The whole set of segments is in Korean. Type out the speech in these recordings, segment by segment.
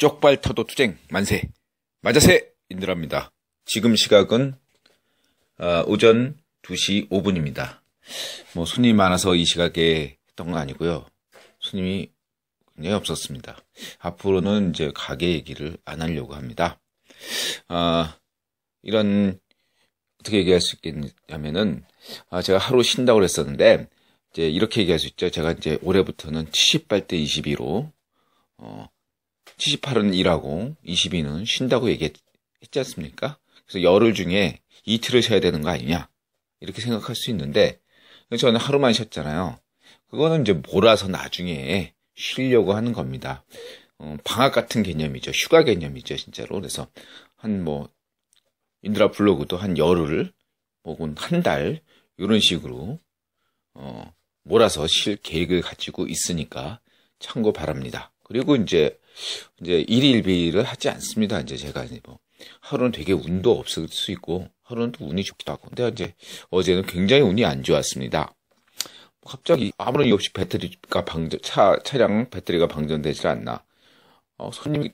쪽발터도 투쟁 만세 맞아세 인드라입니다. 지금 시각은 오전 2시 5분입니다. 뭐 손님이 많아서 이 시각에 했던 건 아니고요. 손님이 굉장히 없었습니다. 앞으로는 이제 가게 얘기를 안 하려고 합니다. 이런 어떻게 얘기할 수 있겠냐면은 제가 하루 쉰다고 그랬었는데 이제 이렇게 얘기할 수 있죠. 제가 이제 올해부터는 78대 22로 78은 일하고 22는 쉰다고 얘기했지 않습니까? 그래서 열흘 중에 이틀을 쉬어야 되는 거 아니냐 이렇게 생각할 수 있는데 저는 하루만 쉬었잖아요. 그거는 이제 몰아서 나중에 쉬려고 하는 겁니다. 방학 같은 개념이죠. 휴가 개념이죠, 진짜로. 그래서 인드라 블로그도 한 열흘 혹은 한 달 이런 식으로 몰아서 쉴 계획을 가지고 있으니까 참고 바랍니다. 그리고 이제 일일비를 하지 않습니다. 이제 제가 하루는 되게 운도 없을 수 있고 하루는 또 운이 좋기도 하고. 근데 이제 어제는 굉장히 운이 안 좋았습니다. 갑자기 아무런 이유 없이 차량 배터리가 방전되질 않나. 손님이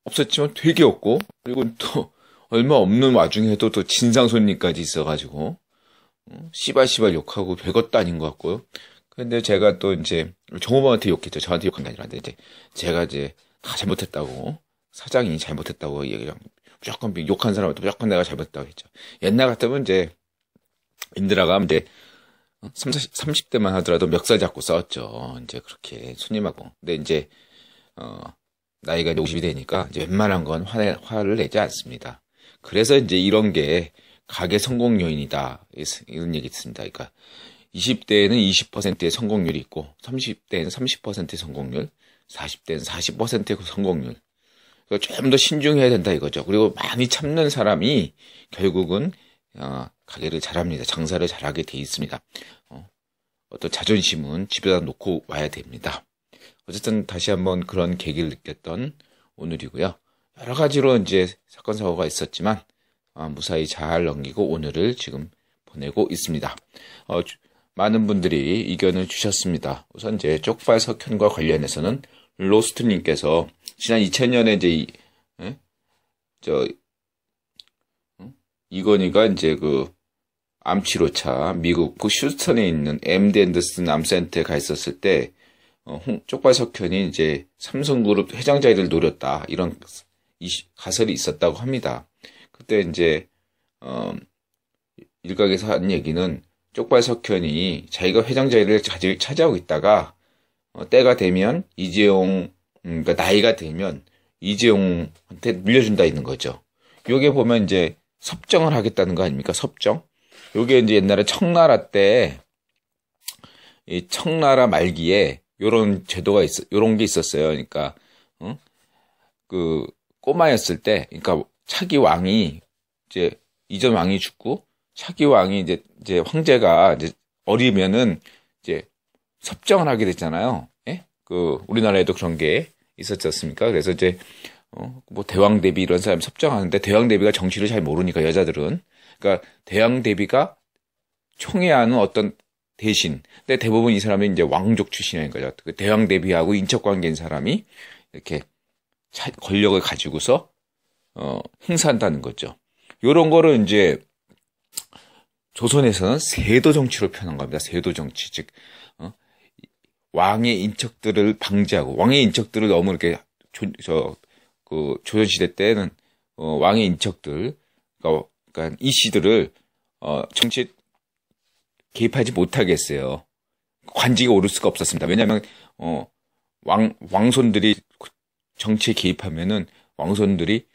없었지만 되게 없고, 그리고 또 얼마 없는 와중에도 또 진상 손님까지 있어가지고 씨발씨발 욕하고 별것도 아닌 것 같고요. 근데 제가 또 이제 종업원한테 욕했죠. 저한테 욕한 게 아니라. 근데 이제 제가 다 잘못했다고, 사장이 잘못했다고 얘기하면 무조건 욕한 사람한테 무조건 내가 잘못했다고 했죠. 옛날 같으면 이제 인드라가 이제 30대만 하더라도 멱살 잡고 싸웠죠. 이제 그렇게 손님하고. 근데 이제 나이가 이제 50이 되니까 이제 웬만한 건 화를 내지 않습니다. 그래서 이제 이런 게 가게 성공 요인이다, 이런 얘기 있습니다. 그러니까 20대에는 20%의 성공률이 있고 30대에는 30%의 성공률, 40대는 40%의 성공률. 그러니까 좀 더 신중해야 된다 이거죠. 그리고 많이 참는 사람이 결국은 가게를 잘합니다. 장사를 잘하게 돼 있습니다. 어떤 자존심은 집에다 놓고 와야 됩니다. 어쨌든 다시 한번 그런 계기를 느꼈던 오늘이고요. 여러 가지로 이제 사건 사고가 있었지만 무사히 잘 넘기고 오늘을 지금 보내고 있습니다. 많은 분들이 의견을 주셨습니다. 우선 이제 쪽발 석현과 관련해서는 로스트님께서 지난 2000년에 이제 이건희가 이제 암치료차 미국 휴스턴에 있는 MD 앤더슨 암센터에 가 있었을 때 쪽발 석현이 이제 삼성그룹 회장 자리를 노렸다, 이런 가설이 있었다고 합니다. 그때 이제 일각에서 한 얘기는 쪽발 석현이 자기가 회장 자리를 차지하고 있다가 때가 되면 그러니까 나이가 들면 이재용한테 물려준다 있는 거죠. 요게 보면 이제 섭정을 하겠다는 거 아닙니까? 섭정. 요게 이제 옛날에 청나라 때, 이 청나라 말기에 요런 제도가 요런 게 있었어요. 그러니까 꼬마였을 때, 그러니까 차기 왕이 이제 이전 왕이 죽고 차기 왕이 이제 황제가 이제 어리면은 이제 섭정을 하게 됐잖아요. 예? 우리나라에도 그런 게 있었지 않습니까? 그래서 이제 대왕 대비 이런 사람이 섭정하는데, 대왕 대비가 정치를 잘 모르니까 여자들은, 그러니까 대왕 대비가 총애하는 어떤 대신, 근데 대부분 이 사람이 이제 왕족 출신인 거죠. 대왕 대비하고 인척 관계인 사람이 이렇게 권력을 가지고서 행사한다는 거죠. 요런 거를 이제 조선에서는 세도 정치로 표현한 겁니다. 세도 정치. 즉 왕의 인척들을 방지하고, 왕의 인척들을 너무 이렇게 조선시대 때는 왕의 인척들, 그러니까 이씨들을 정치에 개입하지 못하게 했어요. 관직에 오를 수가 없었습니다. 왜냐하면 왕손들이 정치에 개입하면은 왕손들이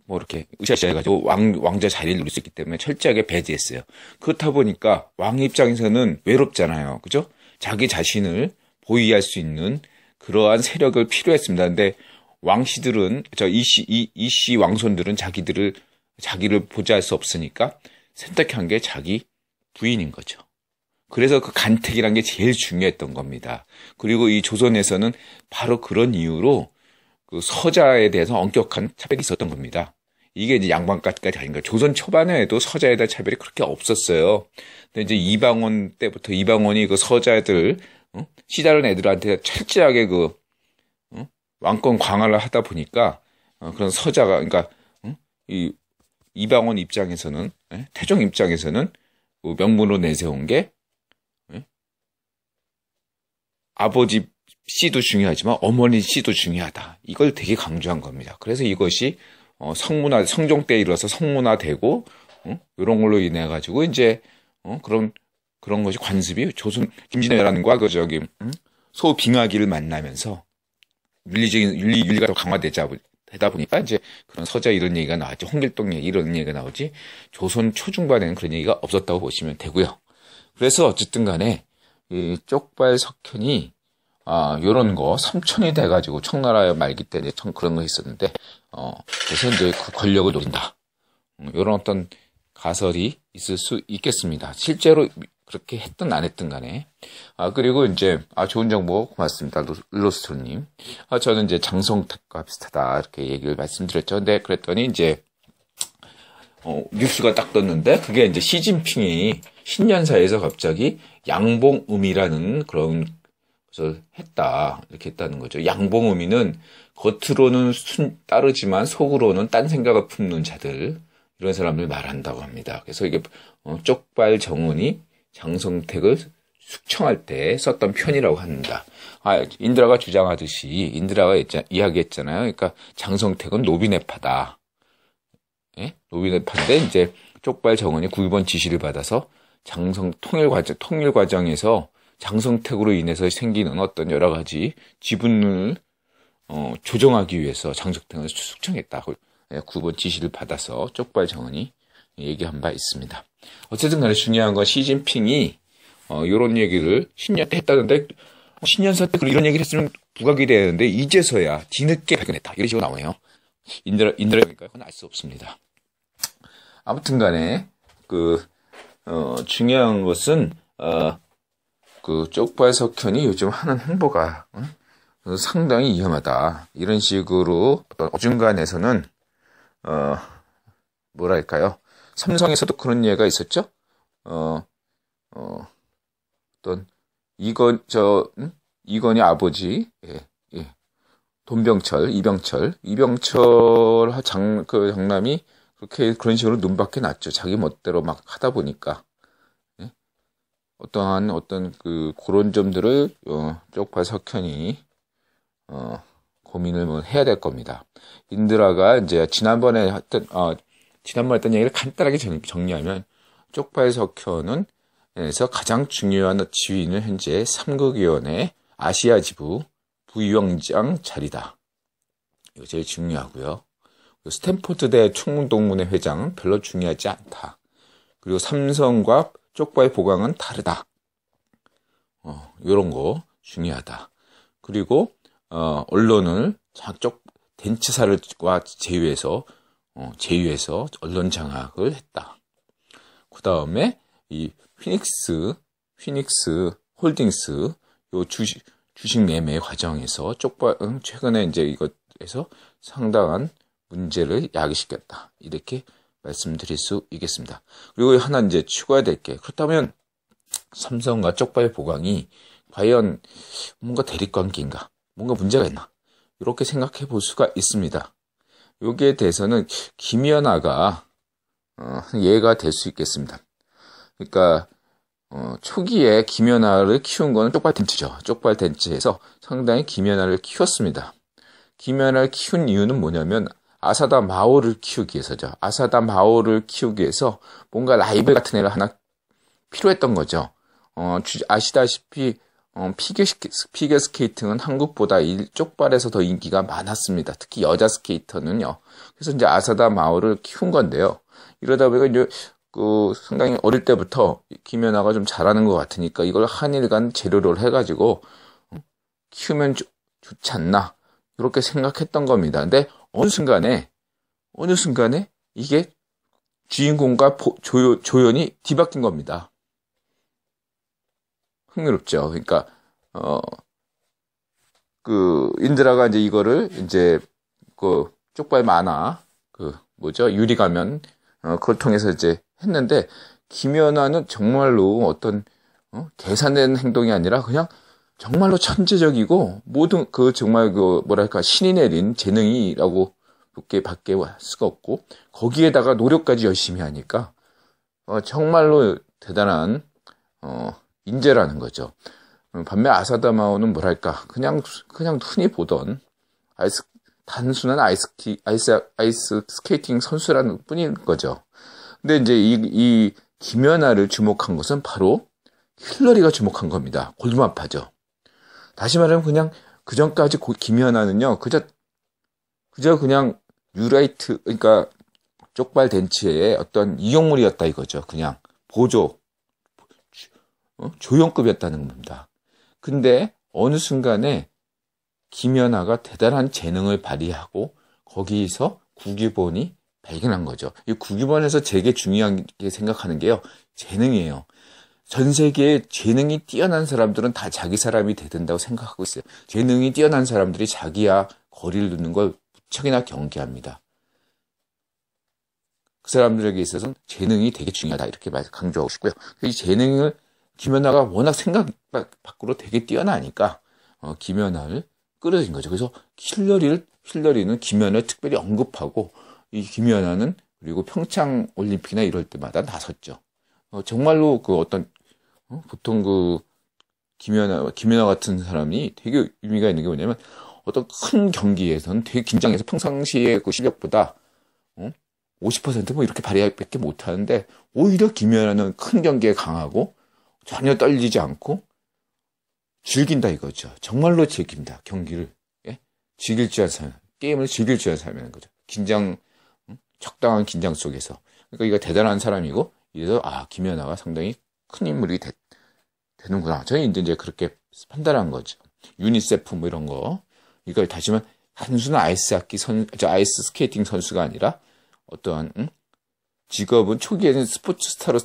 이렇게 으쌰으쌰 해가지고 왕자 자리를 누릴 수 있기 때문에 철저하게 배제했어요. 그렇다 보니까 왕 입장에서는 외롭잖아요. 그죠? 자기 자신을 보위할 수 있는 그러한 세력을 필요했습니다. 근데 왕씨들은, 이씨 왕손들은 자기를 보좌할 수 없으니까 선택한 게 자기 부인인 거죠. 그래서 그 간택이란 게 제일 중요했던 겁니다. 그리고 이 조선에서는 바로 그런 이유로 서자에 대해서 엄격한 차별이 있었던 겁니다. 이게 이제 양반까지까지 아닌 거예요. 조선 초반에도 서자에 대한 차별이 그렇게 없었어요. 근데 이제 이방원 때부터 이방원이 서자들, 시다른 애들한테 철저하게 왕권 강화를 하다 보니까 그런 서자가 그러니까 이 이방원 입장에서는 태종 입장에서는 그 명문으로 내세운 게 아버지 씨도 중요하지만 어머니 씨도 중요하다. 이걸 되게 강조한 겁니다. 그래서 이것이 성문화 성종 때 이르러서 성문화되고 이런 걸로 인해 가지고 이제 그런 것이 관습이 조선 김진애란과 그 저기 소빙하기를 만나면서 윤리가 더 강화되다 보니까 이제 그런 서자 이런 얘기가 나왔죠. 홍길동 얘기 이런 얘기가 나오지. 조선 초중반에는 그런 얘기가 없었다고 보시면 되고요. 그래서 어쨌든 간에 이 쪽발 석현이 요런 거 삼촌이 돼가지고 청나라 말기 때 이제 그런 거 있었는데 그래서 이제 그 권력을 노린다. 요런 어떤 가설이 있을 수 있겠습니다. 실제로 그렇게 했든 안 했든 간에. 그리고 이제, 좋은 정보 고맙습니다. 일러스트로님. 저는 이제 장성택과 비슷하다. 이렇게 얘기를 말씀드렸죠. 근데 그랬더니 이제, 뉴스가 딱 떴는데, 그게 이제 시진핑이 신년사에서 갑자기 양봉음이라는 그런 것을 했다. 이렇게 했다는 거죠. 양봉음이는 겉으로는 따르지만 속으로는 딴 생각을 품는 자들, 이런 사람들 말한다고 합니다. 그래서 이게, 쪽발 정원이 장성택을 숙청할 때 썼던 편이라고 합니다. 인드라가 주장하듯이 인드라가 이야기했잖아요. 그러니까 장성택은 노비네파다. 예? 노비네파인데 이제 쪽발 정원이 구의원 지시를 받아서 통일 과정에서 장성택으로 인해서 생기는 어떤 여러 가지 지분을 조정하기 위해서 장성택을 숙청했다. 구의원 지시를 받아서 쪽발 정원이 얘기한 바 있습니다. 어쨌든 간에 중요한 건 시진핑이 이런 얘기를 신년 때 했다는데 신년사 때 이런 얘기를 했으면 부각이 되는데 이제서야 뒤늦게 발견했다. 이런 식으로 나오네요. 인드라니까 그건 알 수 없습니다. 아무튼 간에 중요한 것은 그 쪽발 석현이 요즘 하는 행보가 상당히 위험하다. 이런 식으로 어중간에서는 뭐랄까요? 삼성에서도 그런 예가 있었죠? 어떤, 이건희 아버지, 이병철 장남이 그런 식으로 눈밖에 났죠. 자기 멋대로 막 하다 보니까. 어떤 그런 점들을, 쪽발 석현이, 고민을 해야 될 겁니다. 인드라가 이제 지난번에 했던 얘기를 간단하게 정리하면 쪽발 석현은 에서 가장 중요한 지위는 현재 삼국위원회 아시아 지부 부위원장 자리다. 이거 제일 중요하고요. 스탠포드대 총동문회 회장은 별로 중요하지 않다. 그리고 삼성과 쪽발 보강은 다르다. 이런 거 중요하다. 그리고 언론을 쪽 덴츠사를과 제휴해서 언론 장악을 했다. 그 다음에 이 피닉스 홀딩스 요 주식 매매 과정에서 최근에 이제 이것에서 상당한 문제를 야기시켰다. 이렇게 말씀드릴 수 있겠습니다. 그리고 하나 이제 추가될 게 그렇다면 삼성과 쪽발 보강이 과연 뭔가 대립관계인가? 뭔가 문제가 있나? 이렇게 생각해 볼 수가 있습니다. 여기에 대해서는 김연아가 예가 될 수 있겠습니다. 그러니까 초기에 김연아를 키운 거는 쪽발 덴츠죠. 쪽발 덴츠에서 상당히 김연아를 키웠습니다. 김연아를 키운 이유는 뭐냐면 아사다 마오를 키우기 위해서죠. 아사다 마오를 키우기 위해서 뭔가 라이벌 같은 애가 하나 필요했던 거죠. 아시다시피 피겨 스케이팅은 한국보다 쪽발에서 더 인기가 많았습니다. 특히 여자 스케이터는요. 그래서 이제 아사다 마오를 키운 건데요. 이러다 보니까 이제 상당히 어릴 때부터 김연아가 좀 잘하는 것 같으니까 이걸 한일 간 재료를 해가지고 키우면 좋지 않나 이렇게 생각했던 겁니다. 근데 어느 순간에 이게 주인공과 조연이 뒤바뀐 겁니다. 흥미롭죠. 그러니까 인드라가 이제 이거를 이제 쪽발 만화 유리가면 그걸 통해서 이제 했는데 김연아는 정말로 어떤 계산된 행동이 아니라 그냥 정말로 천재적이고 모든 정말 뭐랄까 신이 내린 재능이라고 밖에 할 수가 없고 거기에다가 노력까지 열심히 하니까 정말로 대단한 인재라는 거죠. 반면 아사다마오는 뭐랄까 그냥 흔히 보던 단순한 아이스 스케이팅 선수라는 뿐인 거죠. 근데 이제 이 김연아를 주목한 것은 바로 힐러리가 주목한 겁니다. 골마파죠. 다시 말하면 그냥 그 전까지 김연아는요 그저 그냥 뉴라이트 그러니까 쪽발 덴치의 어떤 이용물이었다 이거죠. 그냥 보조 조연급이었다는 겁니다. 근데 어느 순간에 김연아가 대단한 재능을 발휘하고 거기서 국유본이 발견한 거죠. 이 국유본에서 되게 중요하게 생각하는 게요. 재능이에요. 전 세계에 재능이 뛰어난 사람들은 다 자기 사람이 된다고 생각하고 있어요. 재능이 뛰어난 사람들이 자기와 거리를 두는 걸 무척이나 경계합니다. 그 사람들에게 있어서는 재능이 되게 중요하다 이렇게 강조하고 싶고요. 이 재능을 김연아가 워낙 생각 밖으로 되게 뛰어나니까 김연아를 끌어들인 거죠. 그래서 힐러리는 김연아를 특별히 언급하고 이 김연아는 그리고 평창 올림픽이나 이럴 때마다 나섰죠. 정말로 보통 김연아 같은 사람이 되게 의미가 있는 게 뭐냐면 어떤 큰 경기에서는 되게 긴장해서 평상시의 그 실력보다 50% 이렇게 발휘밖에 못하는데 오히려 김연아는 큰 경기에 강하고 전혀 떨리지 않고 즐긴다 이거죠. 정말로 즐깁니다. 경기를. 예? 즐길 줄 아는 사람, 게임을 즐길 줄 아는 사람이라는 거죠. 적당한 긴장 속에서. 그러니까 이거 대단한 사람이고 이래서 김연아가 상당히 큰 인물이 되는구나. 저는 이제 그렇게 판단한 거죠. 유니세프 뭐 이런 거. 이걸 다시만 단순한 아이스 스케이팅 선수가 아니라 어떠한 직업은 초기에는 스포츠 스타로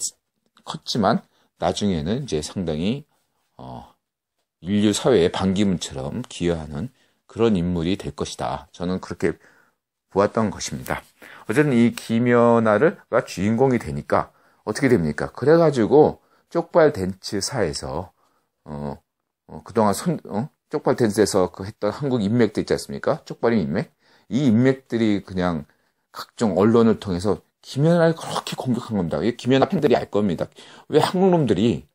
컸지만 나중에는 이제 상당히 인류 사회의 반기문처럼 기여하는 그런 인물이 될 것이다. 저는 그렇게 보았던 것입니다. 어쨌든 이 김연아가 주인공이 되니까 어떻게 됩니까? 그래가지고 쪽발 댄츠사에서 그동안 쪽발 댄스에서 했던 한국 인맥들 있지 않습니까? 쪽발인 인맥. 이 인맥들이 그냥 각종 언론을 통해서 김연아를 그렇게 공격한 겁니다. 김연아 팬들이 알 겁니다. 왜 한국 놈들이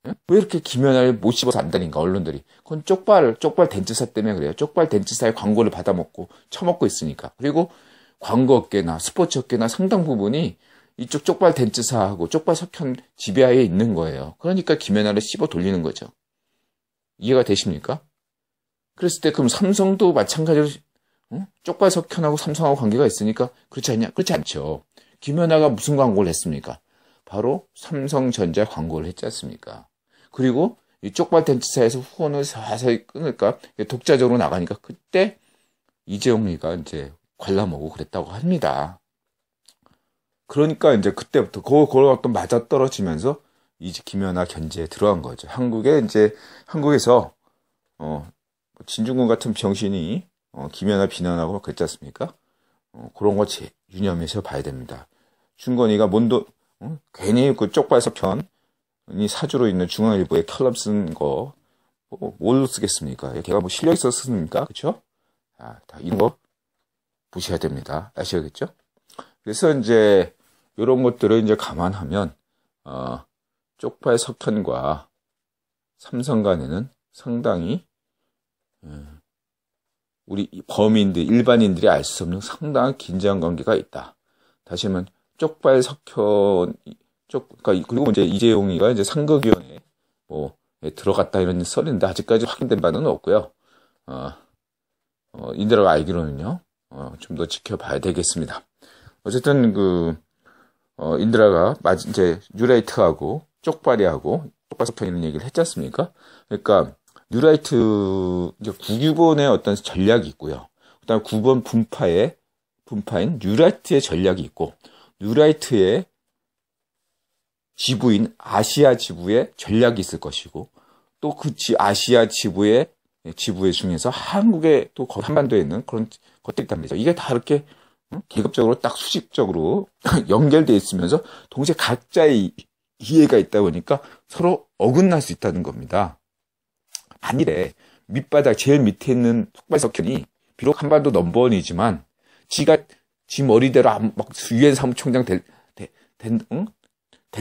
왜 이렇게 김연아를 못 씹어서 안다니까 언론들이. 그건 쪽발 댄츠사 때문에 그래요. 쪽발 댄츠사의 광고를 받아먹고 처먹고 있으니까. 그리고 광고 업계나 스포츠 업계나 상당 부분이 이쪽 쪽발 댄츠사하고 쪽발 석현 지배하에 있는 거예요. 그러니까 김연아를 씹어 돌리는 거죠. 이해가 되십니까? 그랬을 때 그럼 삼성도 마찬가지로 쪽발 석현하고 삼성하고 관계가 있으니까 그렇지 않냐? 그렇지 않죠. 김연아가 무슨 광고를 했습니까? 바로 삼성전자 광고를 했지 않습니까? 그리고 이 쪽발 댄츠사에서 후원을 사서히 끊을까 독자적으로 나가니까 그때 이재용이가 이제 관람하고 그랬다고 합니다. 그러니까 이제 그때부터 그걸 또 맞아 떨어지면서 이제 김연아 견제에 들어간 거죠. 한국에서 진중권 같은 병신이 김연아 비난하고 그랬지 않습니까? 그런 거 유념해서 봐야 됩니다. 준건이가 괜히 그 쪽발 석현이 사주로 있는 중앙일보에 칼럼 쓴 거 뭘로 쓰겠습니까? 걔가 뭐 실력 있어서 씁니까? 그쵸? 다 이런 거 보셔야 됩니다. 아시겠죠? 그래서 이제 이런 것들을 이제 감안하면 쪽발 석현과 삼성 간에는 상당히 우리 범인들 일반인들이 알 수 없는 상당한 긴장 관계가 있다. 다시 하면 쪽발 석현 그리고 이제 이재용이가 이제 상극위원회에 들어갔다 이런 썰인데 아직까지 확인된 바는 없고요. 인드라가 알기로는요. 좀 더 지켜봐야 되겠습니다. 어쨌든 인드라가 이제 뉴라이트하고 쪽발이하고 쪽발 석현이라는 얘기를 했지 않습니까? 그러니까 뉴라이트 이제 국유본의 어떤 전략이 있고요. 그다음 9번 분파인 뉴라이트의 전략이 있고 뉴라이트의 지부인 아시아 지부의 전략이 있을 것이고 또 그 아시아 지부의 중에서 한국의 또 한반도에 있는 그런 것들이 있단 말이죠. 이게 다 이렇게 계급적으로 딱 수직적으로 연결되어 있으면서 동시에 각자의 이해가 있다 보니까 서로 어긋날 수 있다는 겁니다. 아니래. 밑바닥 제일 밑에 있는 촉발석현이 비록 한반도 넘버원이지만 지가 지 머리대로 막 유엔 사무총장 될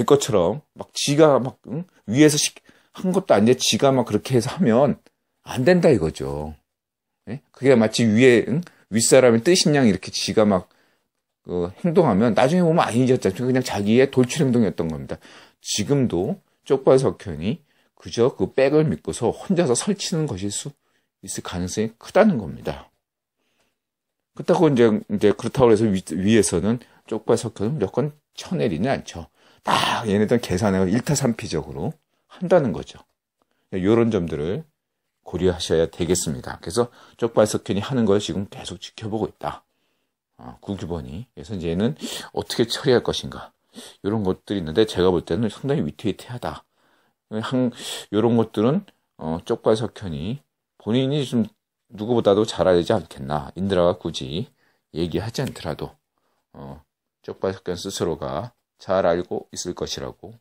것처럼 막 지가 막 위에서 한 것도 아닌데 지가 막 그렇게 해서 하면 안 된다 이거죠. 예? 그게 마치 위에 윗사람의 뜻인 양 이렇게 지가 막 행동하면 나중에 보면 아니었잖아요. 그냥 자기의 돌출 행동이었던 겁니다. 지금도 쪽발석현이 그저 그 백을 믿고서 혼자서 설치는 것일 수 있을 가능성이 크다는 겁니다. 그렇다고 이제 그렇다고 해서 위에서는 쪽발석현은 무조건 쳐내리는 않죠. 딱 얘네들은 계산을 1타3피적으로 한다는 거죠. 이런 점들을 고려하셔야 되겠습니다. 그래서 쪽발석현이 하는 걸 지금 계속 지켜보고 있다. 국유본이. 그래서 이제 얘는 어떻게 처리할 것인가. 이런 것들이 있는데 제가 볼 때는 상당히 위태위태하다. 이런 것들은 쪽발석현이 본인이 좀 누구보다도 잘 알지 않겠나. 인드라가 굳이 얘기하지 않더라도 쪽발석현 스스로가 잘 알고 있을 것이라고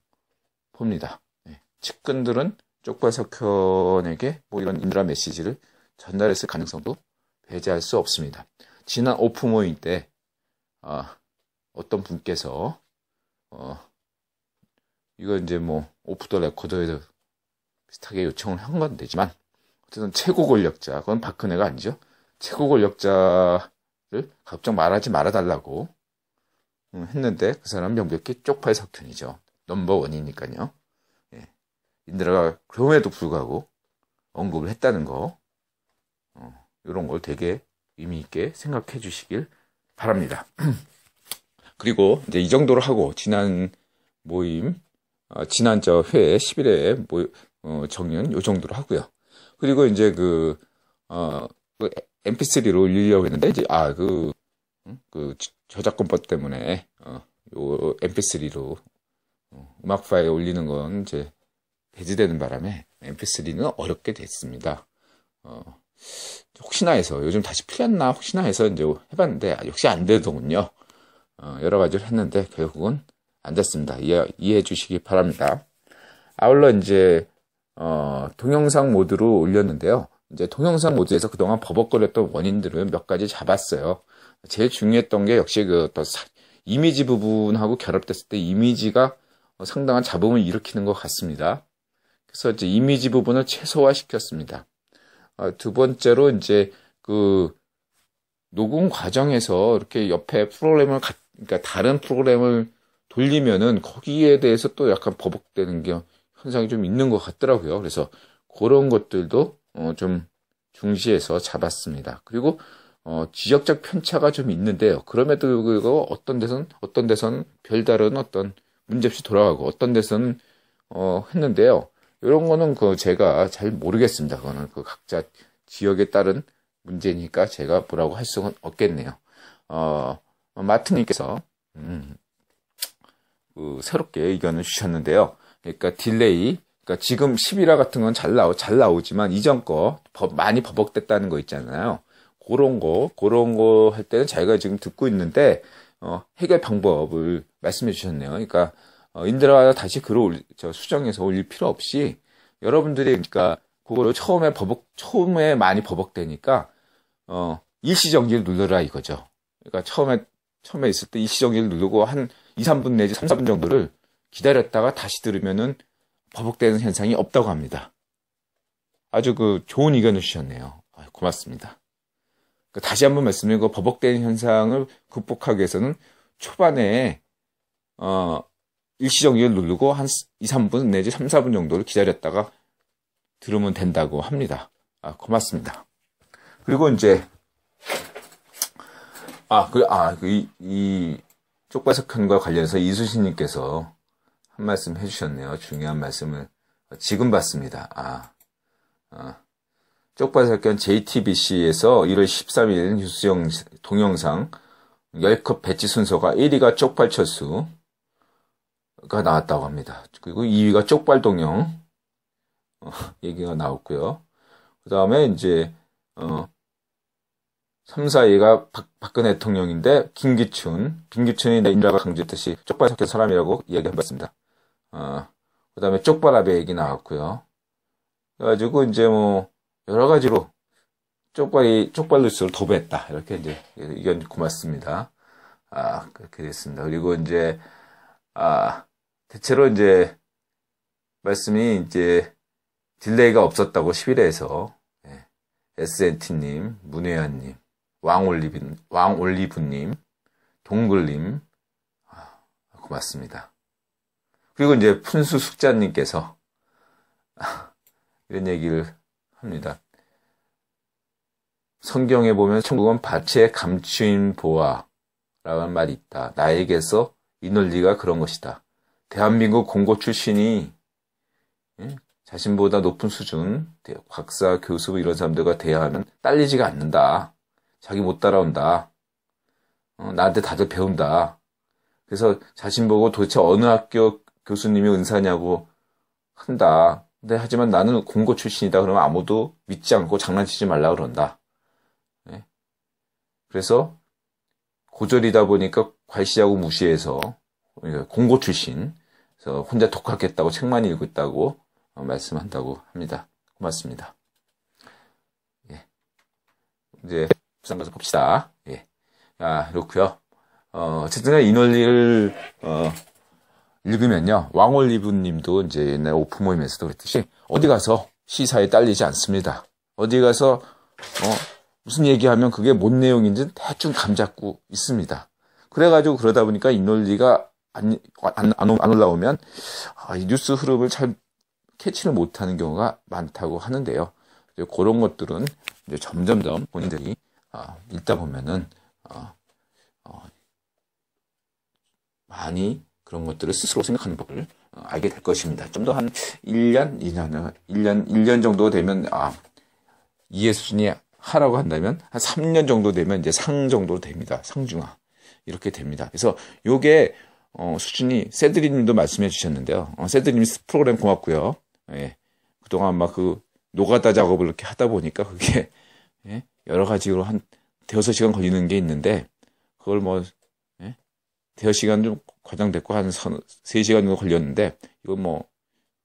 봅니다. 네. 측근들은 쪽발석현에게 뭐 이런 인드라 메시지를 전달했을 가능성도 배제할 수 없습니다. 지난 오프 모임 때 어떤 분께서 이거 이제 뭐 오프 더 레코더에도 비슷하게 요청을 한 건 되지만 어쨌든 최고 권력자, 그건 박근혜가 아니죠. 최고 권력자를 걱정 말하지 말아달라고 했는데 그 사람은 명백히 쪽발석현이죠. 넘버원이니까요. 예. 인드라가 그럼에도 불구하고 언급을 했다는 거, 이런 걸 되게 의미 있게 생각해 주시길 바랍니다. 그리고 이제 이 정도로 하고 지난 모임, 지난 저 회 11회 정리는 요 정도로 하고요. 그리고 이제 그 MP3로 올리려고 했는데 이제 그 저작권법 때문에 요 MP3로 음악 파일 올리는 건 이제 배제되는 바람에 MP3는 어렵게 됐습니다. 혹시나 해서 요즘 다시 풀렸나 혹시나 해서 이제 해봤는데 역시 안 되더군요. 여러 가지를 했는데 결국은 안 됐습니다. 이해해 주시기 바랍니다. 아울러 이제 동영상 모드로 올렸는데요. 이제 동영상 모드에서 그동안 버벅거렸던 원인들을 몇 가지 잡았어요. 제일 중요했던 게 역시 이미지 부분하고 결합됐을 때 이미지가 상당한 잡음을 일으키는 것 같습니다. 그래서 이제 이미지 부분을 최소화시켰습니다. 두 번째로 이제 그 녹음 과정에서 이렇게 옆에 프로그램을 그러니까 다른 프로그램을 돌리면은 거기에 대해서 또 약간 버벅대는 게 현상이 좀 있는 것 같더라고요. 그래서 그런 것들도 좀 중시해서 잡았습니다. 그리고 지적적 편차가 좀 있는데요. 그럼에도 불구하고 어떤 데서는 별다른 어떤 문제 없이 돌아가고 어떤 데서는 했는데요. 이런 거는 제가 잘 모르겠습니다. 그거는 각자 지역에 따른 문제니까 제가 뭐라고 할 수는 없겠네요. 마트님께서 새롭게 의견을 주셨는데요. 그러니까 딜레이, 그러니까 지금 11화 같은 건 잘 나오지만 이전 거 많이 버벅댔다는 거 있잖아요. 그런 거 할 때는 자기가 지금 듣고 있는데 해결 방법을 말씀해 주셨네요. 그러니까 인드라가 다시 글을 수정해서 올릴 필요 없이 여러분들이 그러니까 그거를 처음에 많이 버벅대니까 일시정지를 누르라 이거죠. 그러니까 처음에 있을 때 일시정지를 누르고 한 2, 3분 내지 3, 4분 정도를 기다렸다가 다시 들으면은 버벅대는 현상이 없다고 합니다. 아주 좋은 의견을 주셨네요. 고맙습니다. 다시 한번 말씀드리고 버벅대는 현상을 극복하기 위해서는 초반에 일시정지를 누르고 한 2, 3분 내지 3, 4분 정도를 기다렸다가 들으면 된다고 합니다. 고맙습니다. 그리고 이제 이 쪽발석현과 관련해서 이수신님께서 한 말씀 해주셨네요. 중요한 말씀을 지금 봤습니다. 쪽발석현 JTBC에서 1월 13일 뉴스용 동영상 10컵 배치 순서가 1위가 쪽발철수가 나왔다고 합니다. 그리고 2위가 쪽발동영 얘기가 나왔고요. 그 다음에 이제 3, 4위가 박근혜 대통령인데 김기춘이 인드라가 강조했듯이 쪽발석현 사람이라고 이야기해봤습니다. 그 다음에 쪽발아베 얘기 나왔고요. 그래가지고 이제 뭐 여러 가지로 쪽발리스를 도배했다. 이렇게 이제 의견 고맙습니다. 그렇게 됐습니다. 그리고 이제 대체로 이제 말씀이 이제 딜레이가 없었다고 11회에서 SNT님, 문혜연님, 왕올리브님, 동글님, 고맙습니다. 그리고 이제 푼수숙자님께서 이런 얘기를 합니다. 성경에 보면 천국은 밭에 감추인 보아라는 말이 있다. 나에게서 이 논리가 그런 것이다. 대한민국 공고 출신이 자신보다 높은 수준, 박사, 교수 이런 사람들과 대화하면 딸리지가 않는다. 자기 못 따라온다. 나한테 다들 배운다. 그래서 자신 보고 도대체 어느 학교 교수님이 은사냐고 한다. 근데 하지만 나는 공고 출신이다. 그러면 아무도 믿지 않고 장난치지 말라 그런다. 그래서 고졸이다 보니까 괄시하고 무시해서 공고 출신, 그래서 혼자 독학했다고 책만 읽고 있다고 말씀한다고 합니다. 고맙습니다. 이제 부산 가서 봅시다. 이렇고요. 어쨌든 이 논리를 읽으면요, 왕올리브님도 이제 옛날 오프 모임에서도 그랬듯이 어디 가서 시사에 딸리지 않습니다. 어디 가서 무슨 얘기하면 그게 뭔 내용인지 대충 감 잡고 있습니다. 그래가지고 그러다 보니까 이 논리가 안 올라오면 이 뉴스 흐름을 잘 캐치를 못하는 경우가 많다고 하는데요. 그런 것들은 이제 점점점 본인들이 읽다 보면은 많이 그런 것들을 스스로 생각하는 법을 알게 될 것입니다. 좀 더 한 1년 정도 되면 이해 수준이 하라고 한다면 한 3년 정도 되면 이제 상 정도 됩니다. 상중하 이렇게 됩니다. 그래서 요게 수준이 세드리님도 말씀해 주셨는데요. 세드리님 프로그램 고맙고요. 그동안 막 그 노가다 작업을 이렇게 하다 보니까 그게 여러 가지로 한 대여섯 시간 걸리는 게 있는데 그걸 뭐 대여 시간 좀 과장됐고 한 3시간 정도 걸렸는데 이건 뭐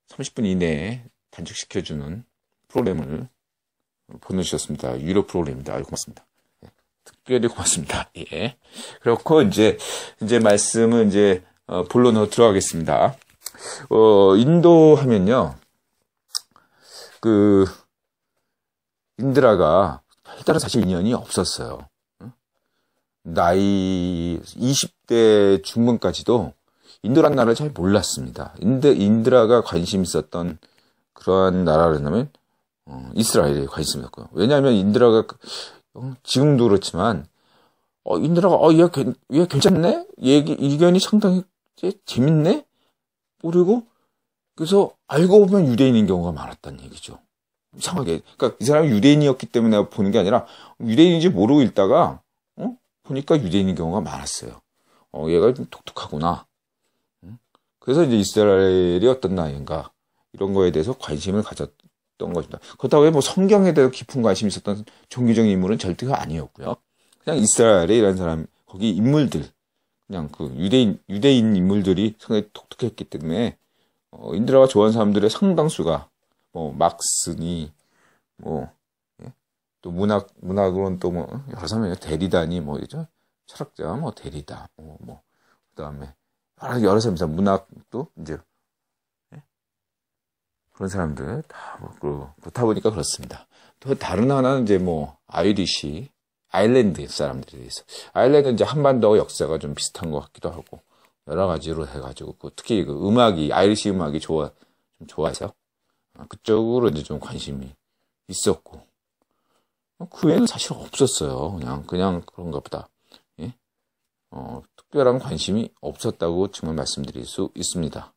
30분 이내에 단축시켜주는 프로그램을 보내주셨습니다. 유료 프로그램입니다. 고맙습니다. 특별히 고맙습니다. 그렇고 이제 말씀은 이제 본론으로 들어가겠습니다. 인도 하면요, 인드라가 별다른 사실 인연이 없었어요. 나이 20대 중반까지도 인도라는 나라를 잘 몰랐습니다. 인드라가 관심 있었던 그러한 나라라면 이스라엘에 관심이 있었고요. 왜냐하면 인드라가 지금도 그렇지만 인드라가 얘 괜찮네? 의견이 상당히 재밌네? 그리고 그래서 알고 보면 유대인인 경우가 많았다는 얘기죠. 이상하게. 그러니까 이 사람이 유대인이었기 때문에 보는 게 아니라 유대인인지 모르고 읽다가 보니까 유대인인 경우가 많았어요. 얘가 좀 독특하구나. 그래서 이제 이스라엘이 어떤 나라인가 이런 거에 대해서 관심을 가졌던 것입니다. 그렇다고 뭐 성경에 대해서 깊은 관심이 있었던 종교적인 인물은 절대가 아니었고요. 그냥 이스라엘에 이런 사람, 거기 인물들, 그냥 그 유대인 인물들이 상당히 독특했기 때문에 인드라가 좋아하는 사람들의 상당수가 뭐 막스니 또 문학으로는 또 뭐 여러 사람이 데리다니 뭐죠, 철학자 뭐 데리다 그다음에 여러 사람이 문학도 이제 그런 사람들 다 그렇다 보니까 그렇습니다. 또 다른 하나는 이제 뭐 아일랜드 사람들이 있어. 아일랜드는 이제 한반도 역사가 좀 비슷한 것 같기도 하고 여러 가지로 해가지고 특히 그 음악이 아이리시 음악이 좀 좋아해서 그쪽으로 이제 좀 관심이 있었고 그 외에는 사실 없었어요. 그냥 그런가 보다. 특별한 관심이 없었다고 정말 말씀드릴 수 있습니다.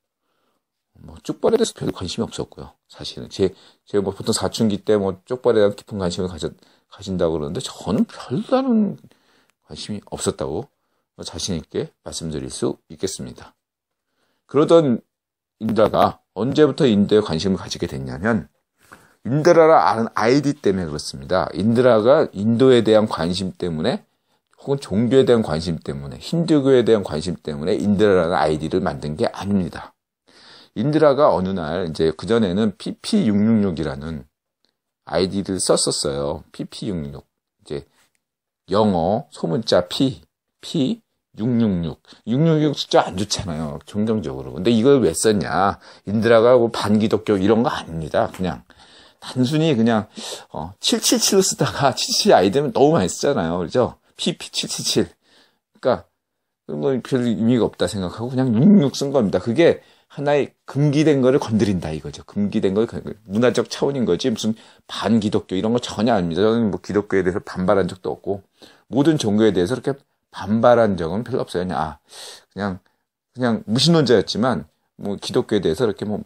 쪽발에 대해서 별 관심이 없었고요. 사실은 제가 뭐 보통 사춘기 때 뭐 쪽발에 대한 깊은 관심을 가진다고 그러는데 저는 별다른 관심이 없었다고 자신 있게 말씀드릴 수 있겠습니다. 그러던 인드라가 언제부터 인도에 관심을 가지게 됐냐면 인드라라 아이디 때문에 그렇습니다. 인드라가 인도에 대한 관심 때문에 혹은 종교에 대한 관심 때문에 힌두교에 대한 관심 때문에 인드라라는 아이디를 만든 게 아닙니다. 인드라가 어느 날 이제 그전에는 PP666이라는 아이디를 썼었어요. PP666. 이제 영어 소문자 P666. 666 숫자 안 좋잖아요. 정정적으로. 근데 이걸 왜 썼냐? 인드라가 뭐 반기독교 이런 거 아닙니다. 그냥 단순히 그냥 777로 쓰다가 77 아이디는 너무 많이 쓰잖아요. 그죠? PP777. 그러니까 뭐 별 의미가 없다 생각하고 그냥 666 쓴 겁니다. 그게 하나의 금기된 거를 건드린다 이거죠. 금기된 걸 문화적 차원인 거지 무슨 반기독교 이런 거 전혀 아닙니다. 저는 뭐 기독교에 대해서 반발한 적도 없고 모든 종교에 대해서 그렇게 반발한 적은 별로 없어요. 그냥 무신론자였지만 뭐 기독교에 대해서 이렇게 뭐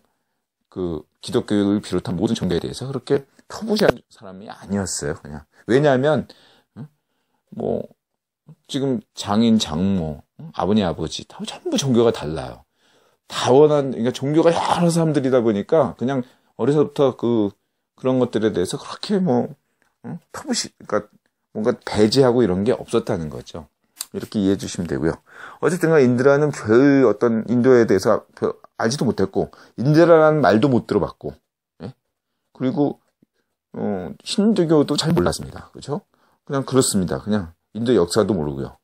그 기독교를 비롯한 모든 종교에 대해서 그렇게 터부시한 사람이 아니었어요. 그냥 왜냐하면 뭐 지금 장인 장모 아버님 아버지 다 전부 종교가 달라요. 그러니까 종교가 여러 사람들이다 보니까 그냥 어려서부터 그런 것들에 대해서 그렇게 그러니까 뭔가 배제하고 이런 게 없었다는 거죠. 이렇게 이해해 주시면 되고요. 어쨌든 인드라는 별 어떤 인도에 대해서 별 알지도 못했고, 인드라라는 말도 못 들어봤고, 예? 그리고, 힌두교도 잘 몰랐습니다. 그죠? 그냥 그렇습니다. 그냥 인도 역사도 모르고요.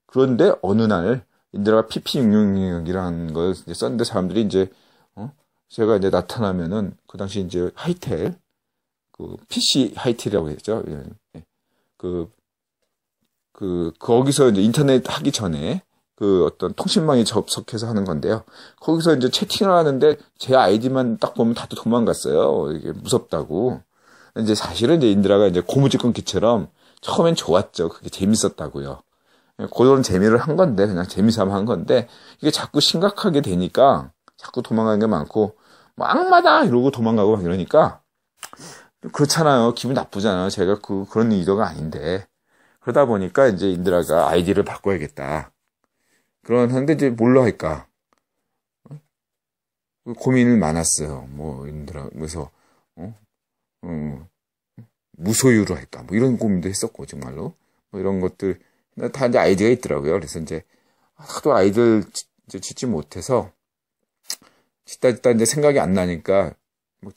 그런데 어느 날 인드라가 PP666이라는 걸 이제 썼는데 사람들이 이제, 제가 이제 나타나면은 그 당시 이제 하이텔, PC 하이텔이라고 했죠. 예. 거기서 이제 인터넷 하기 전에 어떤 통신망에 접속해서 하는 건데요. 거기서 이제 채팅을 하는데 제 아이디만 딱 보면 다들 도망갔어요. 이게 무섭다고. 이제 사실은 이제 인드라가 이제 고무줄끊기처럼 처음엔 좋았죠. 그게 재밌었다고요. 그런 재미를 한 건데, 그냥 재미삼아 한 건데, 이게 자꾸 심각하게 되니까 자꾸 도망가는 게 많고, 뭐 악마다! 이러고 도망가고 막 이러니까, 그렇잖아요. 기분 나쁘잖아요. 제가 그런 의도가 아닌데. 그러다 보니까 이제 인드라가 아이디를 바꿔야겠다. 그런데 이제 뭘로 할까? 고민을 많았어요. 뭐, 인드라, 그래서, 무소유로 할까? 뭐 이런 고민도 했었고, 정말로. 뭐 이런 것들, 다 이제 아이디가 있더라고요. 그래서 이제, 하도 아이들 짓지 못해서, 짓다 이제 생각이 안 나니까, 뭐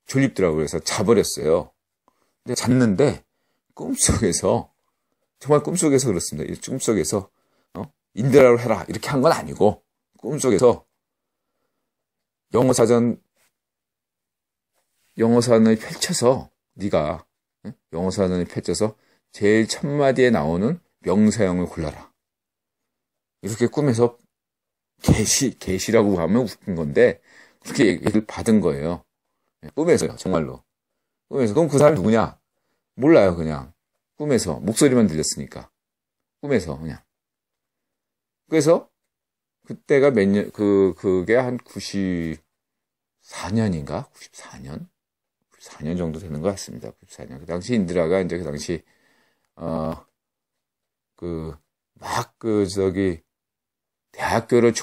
졸립더라고요. 그래서 자버렸어요. 근데 잤는데, 꿈속에서, 정말 꿈속에서 그렇습니다. 꿈속에서 인드라로 해라 이렇게 한 건 아니고 꿈속에서 영어사전을 펼쳐서 네가 영어사전을 펼쳐서 제일 첫 마디에 나오는 명사형을 골라라. 이렇게 꿈에서 계시라고 하면 웃긴 건데 그렇게 얘기를 받은 거예요. 꿈에서요. 정말로. 꿈에서. 그럼 그 사람이 누구냐? 몰라요. 그냥. 꿈에서 목소리만 들렸으니까 꿈에서 그냥 그래서 그때가 몇 년 그게 한 94년인가 94년 정도 되는 것 같습니다. 94년 그 당시 인드라가 이제 그 당시 대학교를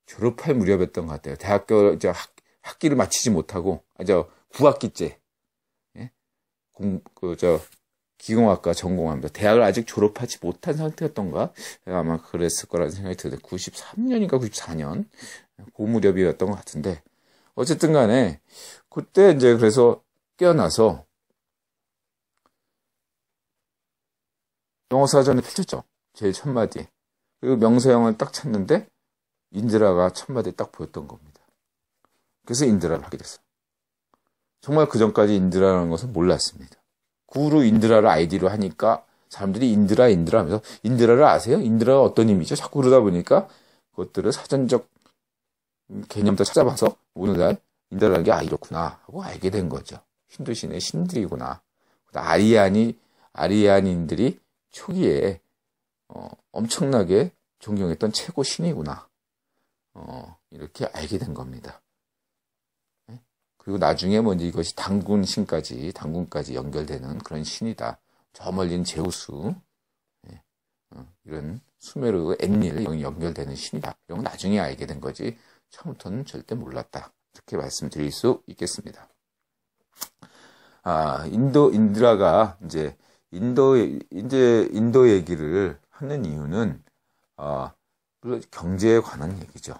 졸업할 무렵이었던 것 같아요. 대학교 이제 학기를 마치지 못하고 구학기째 기공학과 전공합니다. 대학을 아직 졸업하지 못한 상태였던가? 아마 그랬을 거라는 생각이 드는데, 93년인가 94년? 그 무렵이었던 것 같은데, 어쨌든 간에, 그때 이제 그래서 깨어나서, 영어사전을 펼쳤죠. 제일 첫 마디. 그리고 명사형을 딱 찾는데, 인드라가 첫 마디에 딱 보였던 겁니다. 그래서 인드라를 하게 됐어요. 정말 그 전까지 인드라라는 것은 몰랐습니다. 구루 인드라를 아이디로 하니까 사람들이 인드라 하면서 인드라를 아세요? 인드라가 어떤 의미죠? 자꾸 그러다 보니까 그것들을 사전적 개념도 찾아봐서 오늘날 인드라라는 게 이렇구나 하고 알게 된 거죠. 힌두신의 신들이구나. 아리안인들이 초기에 엄청나게 존경했던 최고 신이구나. 이렇게 알게 된 겁니다. 그리고 나중에 뭐 이것이 당군까지 연결되는 그런 신이다. 저 멀리는 제우스, 이런 수메르, 엔릴 연결되는 신이다. 이런 건 나중에 알게 된 거지. 처음부터는 절대 몰랐다. 이렇게 말씀드릴 수 있겠습니다. 인드라가 이제 인도 얘기를 하는 이유는 물론 경제에 관한 얘기죠.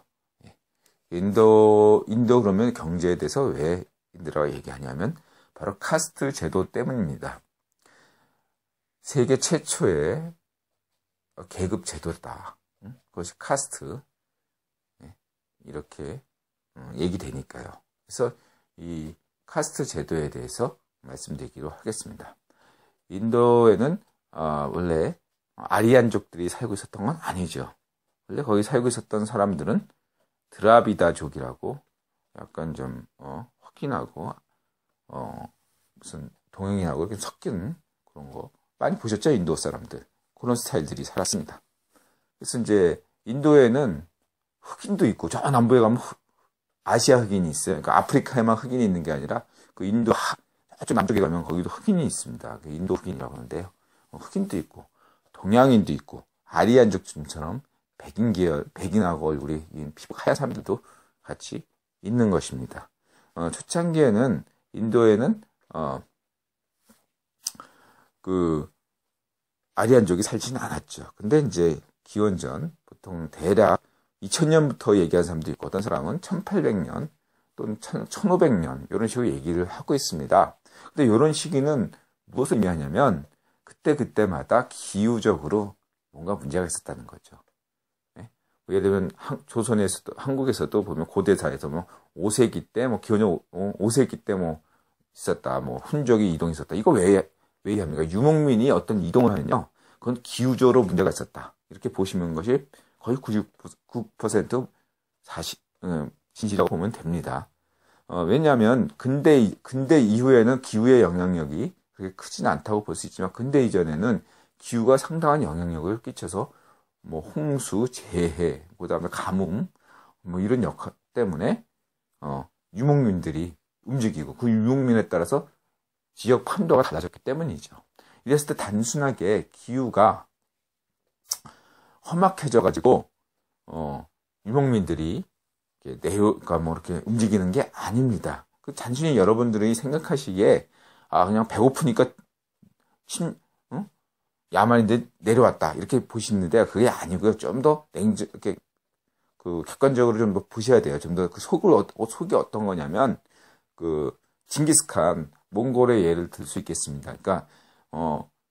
인도 그러면 경제에 대해서 왜 인도라고 얘기하냐면 바로 카스트 제도 때문입니다. 세계 최초의 계급 제도다. 그것이 카스트. 이렇게 얘기되니까요. 그래서 이 카스트 제도에 대해서 말씀드리기로 하겠습니다. 인도에는 원래 아리안족들이 살고 있었던 건 아니죠. 원래 거기 살고 있었던 사람들은 드라비다족이라고 약간 좀 흑인하고 무슨 동양인하고 이렇게 섞인 그런 거 많이 보셨죠? 인도 사람들 그런 스타일들이 살았습니다. 그래서 이제 인도에는 흑인도 있고 저 남부에 가면 아시아 흑인이 있어요. 그러니까 아프리카에만 흑인이 있는 게 아니라 그 인도 좀 남쪽에 가면 거기도 흑인이 있습니다. 그 인도 흑인이라고 하는데요. 흑인도 있고 동양인도 있고 아리안족처럼 백인 계열, 백인하고 얼굴이 피부 하얀 사람들도 같이 있는 것입니다. 초창기에는 인도에는 그 아리안족이 살지는 않았죠. 근데 이제 기원전 보통 대략 2000년부터 얘기하는 사람도 있고 어떤 사람은 1800년 또는 1500년 이런 식으로 얘기를 하고 있습니다. 근데 이런 시기는 무엇을 의미하냐면 그때마다 기후적으로 뭔가 문제가 있었다는 거죠. 예를 들면 조선에서도 한국에서도 보면 고대사에서 뭐 5세기 때 뭐 기원전 5세기 때 뭐 있었다. 뭐 훈족이 이동했었다. 이거 왜 합니까? 유목민이 어떤 이동을 하면요. 그건 기후적으로 문제가 있었다. 이렇게 보시는 것이 거의 99% 진실이라고 보면 됩니다. 왜냐하면 근대 이후에는 기후의 영향력이 그렇게 크지는 않다고 볼 수 있지만 근대 이전에는 기후가 상당한 영향력을 끼쳐서 뭐 홍수, 재해, 그다음에 가뭄 뭐 이런 역할 때문에 유목민들이 움직이고 그 유목민에 따라서 지역 판도가 달라졌기 때문이죠. 이랬을 때 단순하게 기후가 험악해져 가지고 유목민들이 그러니까 뭐 이렇게 움직이는 게 아닙니다. 그 단순히 여러분들이 생각하시기에 그냥 배고프니까 야만인데 내려왔다 이렇게 보시는데 그게 아니고요. 좀 더 이렇게 그 객관적으로 좀 더 보셔야 돼요. 좀 더 그 속이 어떤 거냐면 그 징기스칸 몽골의 예를 들 수 있겠습니다. 그러니까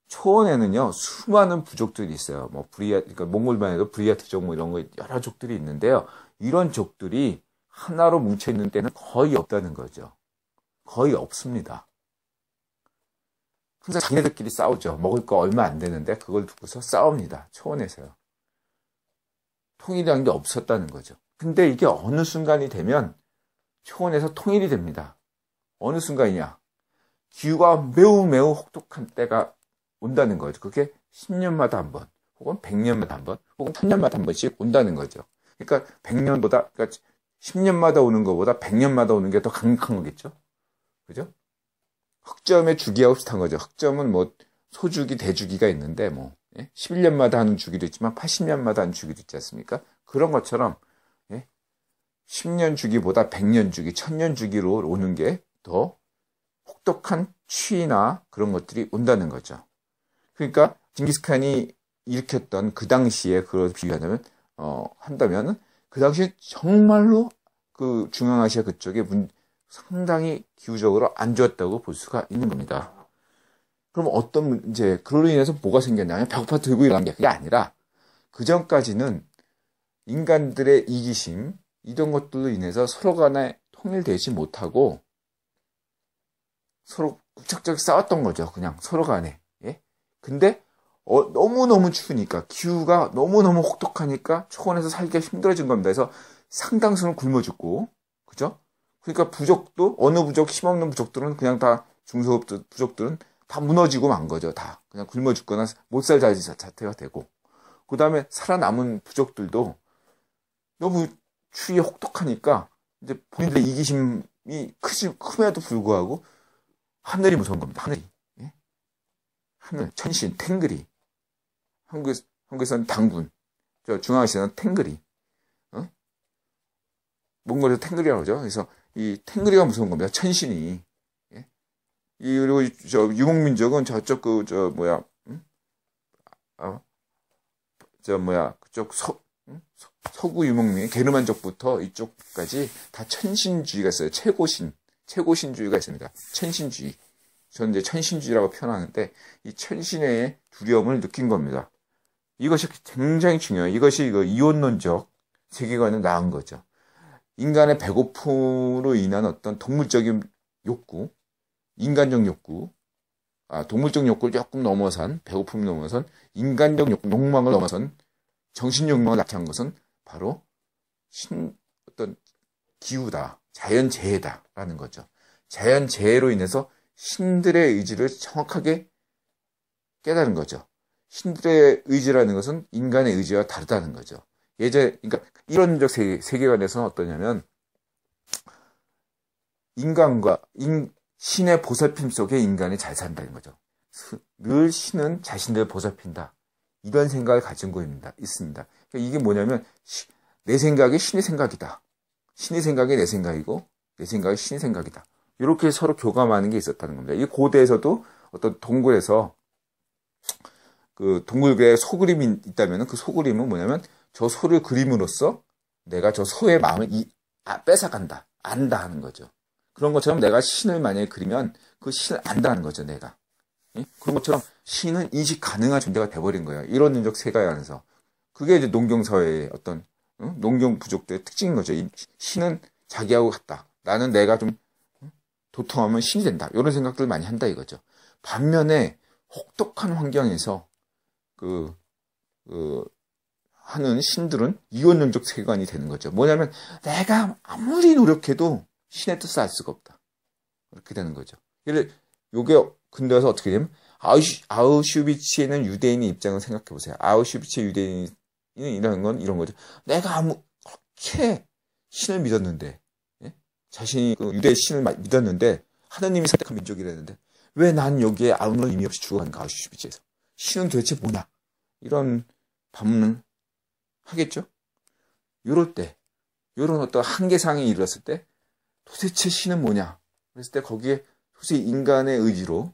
초원에는요 수많은 부족들이 있어요. 뭐 그러니까 몽골만 해도 브리야트족 뭐 이런 거 여러 족들이 있는데요. 이런 족들이 하나로 뭉쳐 있는 때는 거의 없다는 거죠. 거의 없습니다. 항상 자기네들끼리 싸우죠. 먹을 거 얼마 안 되는데 그걸 두고서 싸웁니다. 초원에서요. 통일이라는 게 없었다는 거죠. 근데 이게 어느 순간이 되면 초원에서 통일이 됩니다. 어느 순간이냐? 기후가 매우 혹독한 때가 온다는 거죠. 그게 10년마다 한 번, 혹은 100년마다 한 번, 혹은 1000년마다 한 번씩 온다는 거죠. 그러니까 10년마다 오는 것보다 100년마다 오는 게 더 강력한 거겠죠. 그죠? 흑점의 주기하고 비슷한 거죠. 흑점은 뭐 소주기, 대주기가 있는데 뭐 11년마다 하는 주기도 있지만 80년마다 하는 주기도 있지 않습니까? 그런 것처럼 10년 주기보다 100년 주기, 1000년 주기로 오는 게 더 혹독한 추위나 그런 것들이 온다는 거죠. 그러니까 징기스칸이 일으켰던 그 당시에 그걸 비유하자면 한다면은 그 당시에 정말로 그 중앙아시아 그쪽에 상당히 기후적으로 안 좋았다고 볼 수가 있는 겁니다. 그럼 어떤 문제, 그로 인해서 뭐가 생겼냐면 배고파 들고 일어난 게 그게 아니라 그 전까지는 인간들의 이기심 이런 것들로 인해서 서로 간에 통일되지 못하고 서로 꾹짝짝 싸웠던 거죠. 그냥 서로 간에. 예? 근데 너무너무 추우니까 기후가 너무너무 혹독하니까 초원에서 살기가 힘들어진 겁니다. 그래서 상당수는 굶어 죽고 그죠? 그러니까 부족도 어느 부족 힘없는 부족들은 그냥 다 중소업 부족들은 다 무너지고 만 거죠. 다 그냥 굶어 죽거나 못 살 자태가 되고 그 다음에 살아남은 부족들도 너무 추위에 혹독하니까 이제 본인들의 이기심이 큼에도 불구하고 하늘이 무서운 겁니다. 하늘이. 예? 하늘, 천신, 탱그리. 한국에서는 당군. 중앙아시아는 탱그리. 몽골에서 탱그리라고 그러죠. 그래서 이 탱그리가 무서운 겁니다. 천신이. 예? 그리고 유목민족은 저쪽 그쪽 서구 유목민, 게르만족부터 이쪽까지 다 천신주의가 있어요. 최고신주의가 있습니다. 천신주의. 저는 이제 천신주의라고 표현하는데, 이 천신의 두려움을 느낀 겁니다. 이것이 굉장히 중요해요. 이것이 이원론적 세계관을 낳은 거죠. 인간의 배고픔으로 인한 어떤 동물적인 욕구, 인간적 욕구, 동물적 욕구를 조금 넘어선, 배고픔을 넘어선, 인간적 욕망을 넘어선, 정신 욕망을 나타난 것은 바로 어떤 기후다, 자연재해다라는 거죠. 자연재해로 인해서 신들의 의지를 정확하게 깨달은 거죠. 신들의 의지라는 것은 인간의 의지와 다르다는 거죠. 그러니까 이론적 세계관에서는 어떠냐면, 신의 보살핌 속에 인간이 잘 산다는 거죠. 늘 신은 자신을 보살핀다. 이런 생각을 가진 거 있습니다. 그러니까 이게 뭐냐면, 내 생각이 신의 생각이다. 신의 생각이 내 생각이고, 내 생각이 신의 생각이다. 이렇게 서로 교감하는 게 있었다는 겁니다. 이 고대에서도 어떤 동굴에서, 그 동굴에 소그림이 있다면 그 소그림은 뭐냐면, 저 소를 그림으로써 내가 저 소의 마음을 뺏어간다. 안다 하는 거죠. 그런 것처럼 내가 신을 만약에 그리면 그 신을 안다는 거죠, 내가. 그런 것처럼 신은 인식 가능한 존재가 돼버린 거예요. 이론적 세계관에서. 그게 이제 농경사회의 어떤, 농경 부족들의 특징인 거죠. 신은 자기하고 같다. 나는 내가 좀 도통하면 신이 된다. 이런 생각들을 많이 한다 이거죠. 반면에 혹독한 환경에서 하는 신들은 이원론적 세계관이 되는 거죠. 뭐냐면 내가 아무리 노력해도 신의 뜻을 알 수가 없다. 그렇게 되는 거죠. 요게 근데 와서 어떻게 되냐면 아우슈비츠에는 유대인의 입장을 생각해 보세요. 아우슈비츠의 유대인이 이런 건 이런 거죠. 내가 그렇게 신을 믿었는데, 예? 자신이 유대의 신을 믿었는데 하나님이 선택한 민족이라는데 왜 난 여기에 아무런 의미 없이 죽어가는가. 아우슈비츠에서 신은 도대체 뭐냐, 이런 반문을 하겠죠. 요럴 때, 요런 어떤 한계상에 이르렀을 때 도대체 신은 뭐냐, 그랬을 때 거기에 도저히 인간의 의지로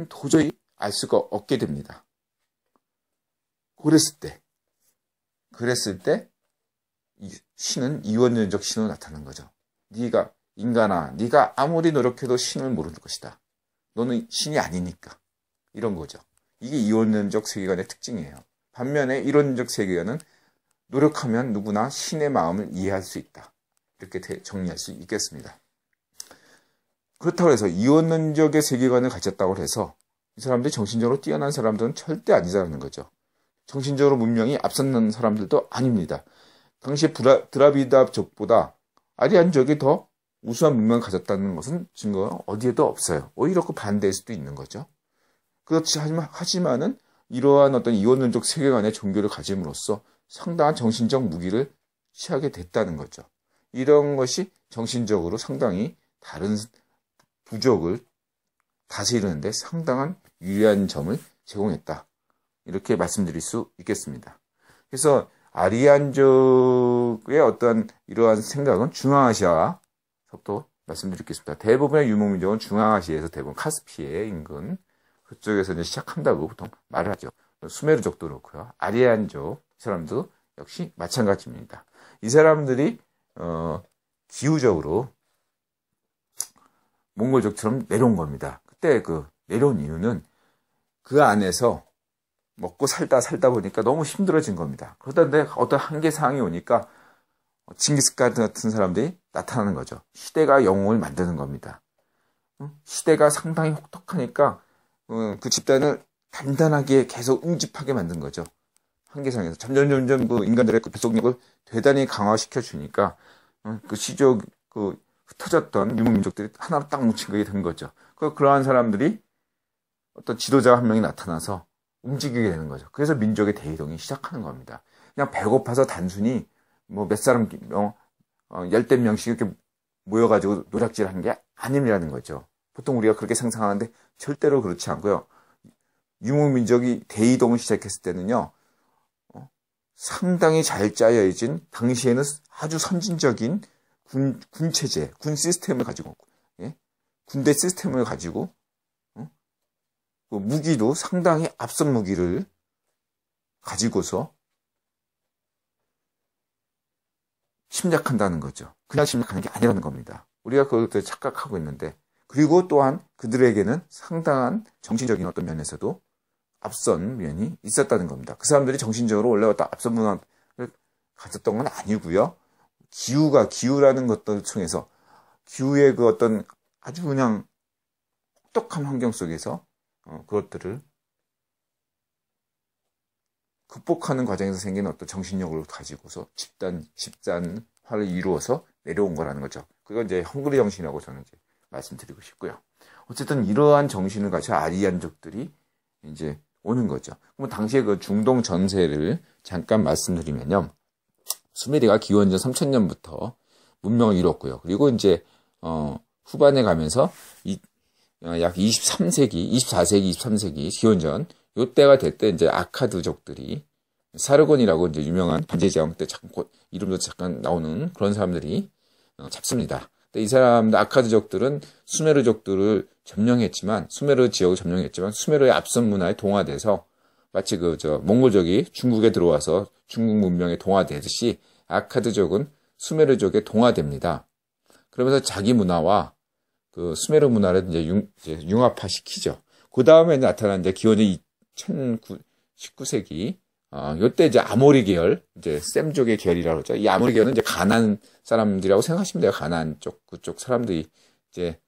도저히 알 수가 없게 됩니다. 그랬을 때 신은 이원론적 신으로 나타나는 거죠. 네가 인간아, 네가 아무리 노력해도 신을 모를 것이다. 너는 신이 아니니까. 이런 거죠. 이게 이원론적 세계관의 특징이에요. 반면에 이론적 세계관은 노력하면 누구나 신의 마음을 이해할 수 있다. 이렇게 정리할 수 있겠습니다. 그렇다고 해서 이원론적의 세계관을 가졌다고 해서 이 사람들이 정신적으로 뛰어난 사람들은 절대 아니라는 거죠. 정신적으로 문명이 앞섰는 사람들도 아닙니다. 당시 드라비다족보다 아리안족이 더 우수한 문명을 가졌다는 것은 증거가 어디에도 없어요. 오히려 그 반대일 수도 있는 거죠. 그렇지 하지만은 이러한 어떤 이원론적 세계관의 종교를 가짐으로써 상당한 정신적 무기를 취하게 됐다는 거죠. 이런 것이 정신적으로 상당히 다른 부족을 다스리는데 상당한 유리한 점을 제공했다. 이렇게 말씀드릴 수 있겠습니다. 그래서 아리안족의 어떤 이러한 생각은 중앙아시아서부터 말씀드리겠습니다. 대부분의 유목민족은 중앙아시아에서 대부분 카스피해 인근 그쪽에서 이제 시작한다고 보통 말을 하죠. 수메르족도 그렇고요. 아리안족 사람도 역시 마찬가지입니다. 이 사람들이 기후적으로 몽골족처럼 내려온 겁니다. 그때 내려온 이유는 그 안에서 먹고 살다 보니까 너무 힘들어진 겁니다. 그러던데 어떤 한계사항이 오니까 징기스칸 같은 사람들이 나타나는 거죠. 시대가 영웅을 만드는 겁니다. 시대가 상당히 혹독하니까 그 집단을 단단하게 계속 응집하게 만든 거죠. 한계상에서 점점 인간들의 배속력을 대단히 강화시켜 주니까 흩어졌던 유목민족들이 하나로 딱 뭉친 게 된 거죠. 그러한 사람들이 어떤 지도자 한 명이 나타나서 움직이게 되는 거죠. 그래서 민족의 대이동이 시작하는 겁니다. 그냥 배고파서 단순히 몇 사람 열댓 명씩 이렇게 모여가지고 노략질하는 게 아니라는 거죠. 보통 우리가 그렇게 상상하는데 절대로 그렇지 않고요. 유목민족이 대이동을 시작했을 때는요, 상당히 잘 짜여진 당시에는 아주 선진적인 군체제, 군 시스템을 가지고, 군대 시스템을 가지고, 무기도 상당히 앞선 무기를 가지고서 침략한다는 거죠. 그냥 침략하는 게 아니라는 겁니다. 우리가 그것을 착각하고 있는데, 그리고 또한 그들에게는 상당한 정신적인 어떤 면에서도 앞선 면이 있었다는 겁니다. 그 사람들이 정신적으로 원래 어떤 앞선 문화를 가졌던 건 아니고요. 기후라는 것들을 통해서 기후의 그 어떤 아주 그냥 혹독한 환경 속에서 그것들을 극복하는 과정에서 생긴 어떤 정신력을 가지고서 집단화를 이루어서 내려온 거라는 거죠. 그건 이제 헝그리 정신이라고 저는 이제 말씀드리고 싶고요. 어쨌든 이러한 정신을 가진 아리안족들이 이제 오는 거죠. 그럼 당시에 그 중동 전세를 잠깐 말씀드리면요. 수메르가 기원전 3000년부터 문명을 이뤘고요. 그리고 이제 후반에 가면서 약 23세기, 24세기, 23세기 기원전 요때가 될 때 이제 아카드족들이 사르곤이라고 이제 유명한 반제제왕 때 이름도 잠깐 나오는 그런 사람들이 잡습니다. 근데 이 사람들 아카드족들은 수메르족들을 점령했지만 수메르 지역을 점령했지만 수메르의 앞선 문화에 동화돼서 마치 몽골족이 중국에 들어와서 중국 문명에 동화되듯이 아카드족은 수메르족에 동화됩니다. 그러면서 자기 문화와 그 수메르 문화를 이제 융합화시키죠. 그 다음에 나타난 이제 기원전 19세기, 요때 이제 아모리 계열, 이제 셈족의 계열이라고 그러죠. 이 아모리 계열은 이제 가나안 사람들이라고 생각하시면 돼요. 가나안 그쪽 사람들이 이제,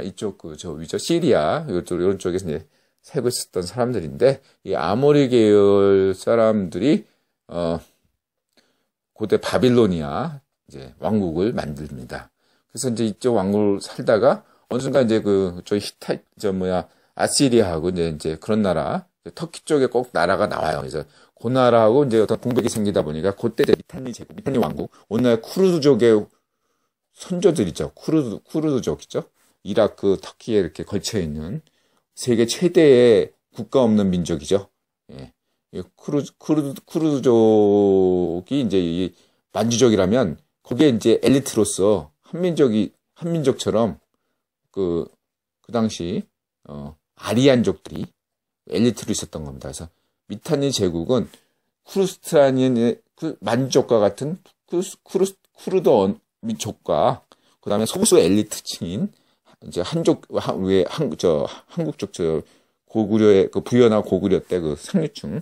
이쪽 위죠. 시리아, 이런 쪽에서 이제 살고 있었던 사람들인데, 이 아모리 계열 사람들이, 고대 바빌로니아, 이제 왕국을 만듭니다. 그래서 이제 이쪽 왕국을 살다가 어느 순간 이제 아시리아하고 이제 그런 나라, 터키 쪽에 꼭 나라가 나와요. 그래서 그 나라하고 이제 어떤 공백이 생기다 보니까 그때 미탄니 왕국, 오늘날 쿠르드족의 선조들이죠. 쿠르드족이죠. 이라크, 터키에 이렇게 걸쳐 있는 세계 최대의 국가 없는 민족이죠. 예. 쿠르드족이 이제 이 만주족이라면 거기에 이제 엘리트로서 한민족처럼 그 당시 아리안족들이 엘리트로 있었던 겁니다. 그래서 미탄니 제국은 쿠르스트라니의 만주족과 같은 쿠르드 민족과 그다음에 소수 엘리트층인 이제 한국족 고구려의 부여나 고구려 때 상류층인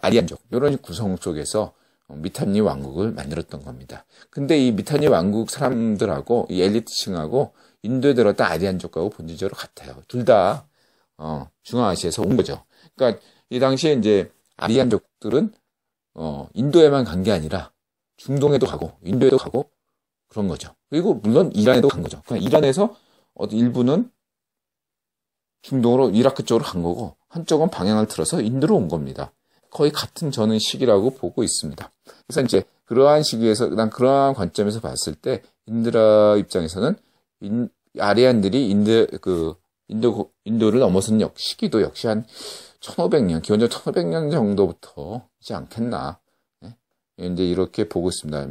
아리안족 이런 구성 속에서 미탄니 왕국을 만들었던 겁니다. 근데 이 미탄니 왕국 사람들하고 이 엘리트층하고 인도에 들어왔던 아리안족하고 본질적으로 같아요. 둘 다 중앙아시아에서 온 거죠. 그러니까 이 당시에 이제 아리안족들은 인도에만 간 게 아니라 중동에도 가고 인도에도 가고 그런 거죠. 그리고 물론 이란에도 간 거죠. 그러니까 이란에서 일부는 중동으로 이라크 쪽으로 간 거고 한쪽은 방향을 틀어서 인도로 온 겁니다. 거의 같은 저는 시기라고 보고 있습니다. 그래서 이제 그러한 시기에서 그러한 관점에서 봤을 때 인드라 입장에서는 아리안들이 인도를 넘어선 시기도 역시 한 1500년, 기원전 1500년 정도부터이지 않겠나. 네? 이제 이렇게 보고 있습니다.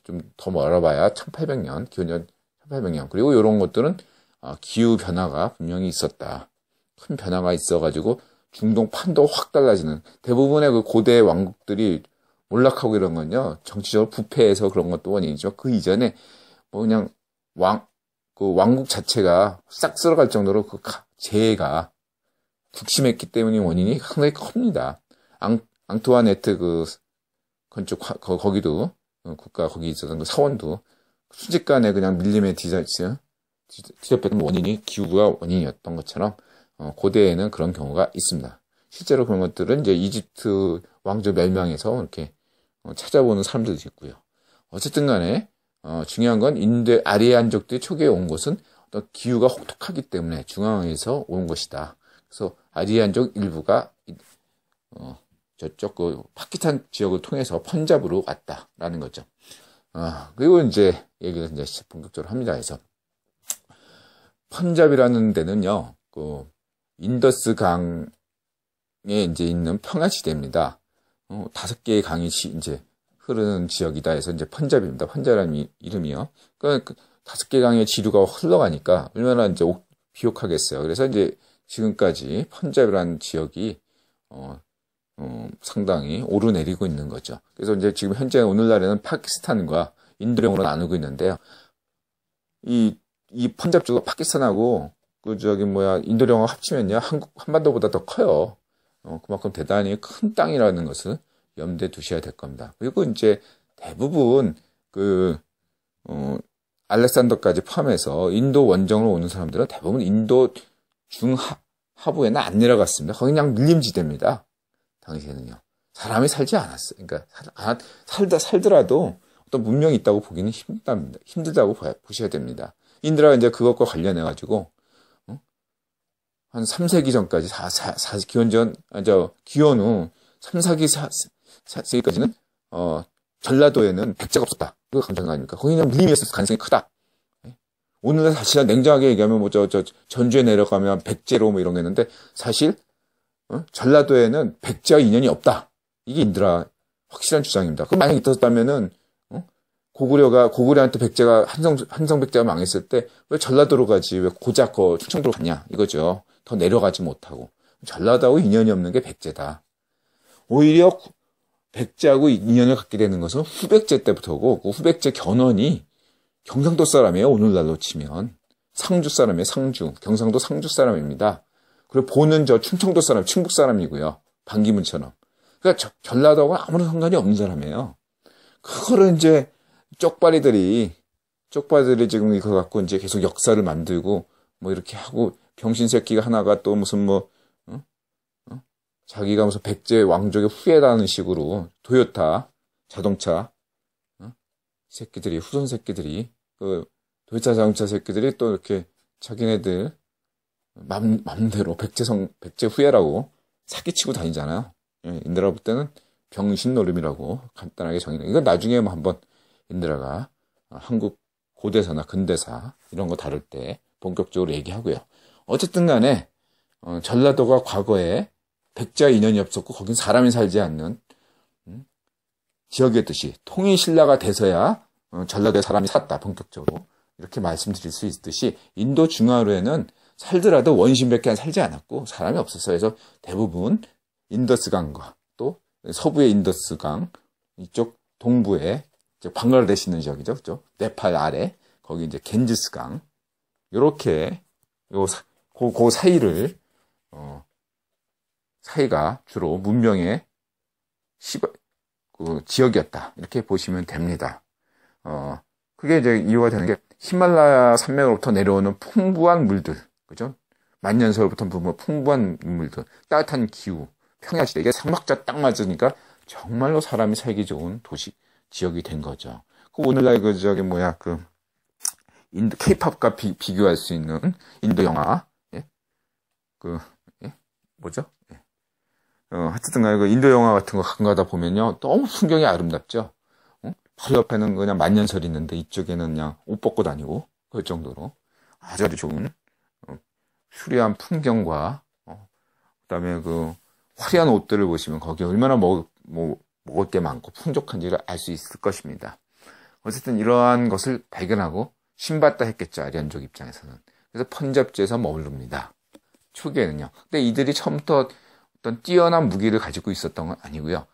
좀 더 멀어봐야 1800년, 기원전 1800년. 그리고 이런 것들은 기후 변화가 분명히 있었다. 큰 변화가 있어가지고 중동 판도가 확 달라지는 대부분의 그 고대 왕국들이 몰락하고 이런 건요. 정치적으로 부패해서 그런 것도 원인이죠. 그 이전에 그냥 왕국 자체가 싹 쓸어갈 정도로 재해가 극심했기 때문에 원인이 상당히 큽니다. 앙투아네트 건축 거기도 국가 거기 있었던 사원도 순식간에 그냥 밀림에 뒤덮였던 원인이 기후가 원인이었던 것처럼 고대에는 그런 경우가 있습니다. 실제로 그런 것들은 이제 이집트 왕조 멸망에서 이렇게 찾아보는 사람들도 있고요. 어쨌든 간에 중요한 건 아리안족들이 초기에 온 것은 어떤 기후가 혹독하기 때문에 중앙에서 온 것이다. 그래서 아리안족 일부가 저쪽 파키스탄 지역을 통해서 펀잡으로 왔다라는 거죠. 그리고 이제 얘기를 이제 본격적으로 합니다. 그래서 펀잡이라는 데는요, 인더스 강에 이제 있는 평야지대입니다. 5개의 강이 이제 흐르는 지역이다 해서 이제 펀잡입니다. 펀잡이라는 이름이요. 그러니까 5개 강의 지류가 흘러가니까 얼마나 이제 비옥하겠어요. 그래서 이제 지금까지 펀잡이라는 지역이 상당히 오르내리고 있는 거죠. 그래서 이제 지금 현재 오늘날에는 파키스탄과 인도령으로 나누고 있는데요. 이 펀잡 주가 파키스탄하고 인도령하고 합치면요, 한반도보다 더 커요. 그만큼 대단히 큰 땅이라는 것을 염두에 두셔야 될 겁니다. 그리고 이제 대부분 알렉산더까지 포함해서 인도 원정으로 오는 사람들은 대부분 인도 중하부에는 안 내려갔습니다. 거기 그냥 밀림지대입니다. 당시에는요. 사람이 살지 않았어요. 그러니까 살더라도 어떤 문명이 있다고 보기는 힘들다고 보셔야 됩니다. 인드라가 이제 그것과 관련해가지고, 한 3세기 전까지, 기원 후 3, 4세기까지는, 전라도에는 백제가 없었다. 그거 감정 아닙니까? 거기는 밀림이었을 가능성이 크다. 오늘날 사실 냉정하게 얘기하면 전주에 내려가면 백제로 이런 게 있는데, 사실, 전라도에는 백제와 인연이 없다. 이게 인드라 확실한 주장입니다. 그럼 만약에 있었다면은, 고구려한테 한성 백제가 망했을 때, 왜 전라도로 가지, 왜 고작 충청도로 가냐, 이거죠. 더 내려가지 못하고. 전라도하고 인연이 없는 게 백제다. 오히려 백제하고 인연을 갖게 되는 것은 후백제 때부터고, 그 후백제 견훤이 경상도 사람이에요, 오늘날로 치면. 상주 사람이에요, 상주. 경상도 상주 사람입니다. 그리고 보는 충청도 사람, 충북 사람이고요. 반기문처럼. 그러니까 전라도하고 아무런 상관이 없는 사람이에요. 그거를 이제 쪽발이들이 지금 이거 갖고 이제 계속 역사를 만들고 이렇게 하고 병신 새끼가 하나가 또 무슨 자기가 무슨 백제 왕족의 후예라는 식으로 도요타 자동차 새끼들이 후손 새끼들이 도요타 자동차 새끼들이 또 이렇게 자기네들 맘대로 백제 후예라고 사기치고 다니잖아요. 인드라 볼 때는 병신 노름이라고 간단하게 정의해요. 이건 나중에 한번 인드라가 한국 고대사나 근대사 이런 거 다룰 때 본격적으로 얘기하고요. 어쨌든 간에 전라도가 과거에 백제와 인연이 없었고 거긴 사람이 살지 않는 지역이었듯이 통일신라가 돼서야 전라도에 사람이 샀다. 본격적으로 이렇게 말씀드릴 수 있듯이 인도 중하루에는 살더라도 원신밖에 살지 않았고 사람이 없었어요. 그래서 대부분 인더스강과 또 서부의 인더스강 이쪽 동부에 방글라데시 있는 지역이죠. 그죠? 네팔 아래 거기 이제 겐지스강 요렇게 그 사이를 사이가 주로 문명의 지역이었다. 이렇게 보시면 됩니다. 그게 이제 이유가 되는 게 히말라야 산맥으로부터 내려오는 풍부한 물들, 그죠? 만년설부터 풍부한 물들, 따뜻한 기후, 평야지대, 이게 사막자 딱 맞으니까 정말로 사람이 살기 좋은 지역이 된 거죠. 오늘날 케이팝과 비교할 수 있는 인도 영화, 하여튼 간에 인도 영화 같은 거 가끔 가다 보면요. 너무 풍경이 아름답죠? 바로 옆에는 그냥 만년설이 있는데 이쪽에는 그냥 옷 벗고 다니고 그럴 정도로 아주 좋은 수려한 풍경과 그다음에 화려한 옷들을 보시면 거기 얼마나 먹을 게 많고 풍족한지를 알 수 있을 것입니다. 어쨌든 이러한 것을 발견하고 신받다 했겠죠. 아리안족 입장에서는. 그래서 펀잡지에서 머무릅니다. 초기에는요. 근데 이들이 처음부터 어떤 뛰어난 무기를 가지고 있었던 건 아니고요.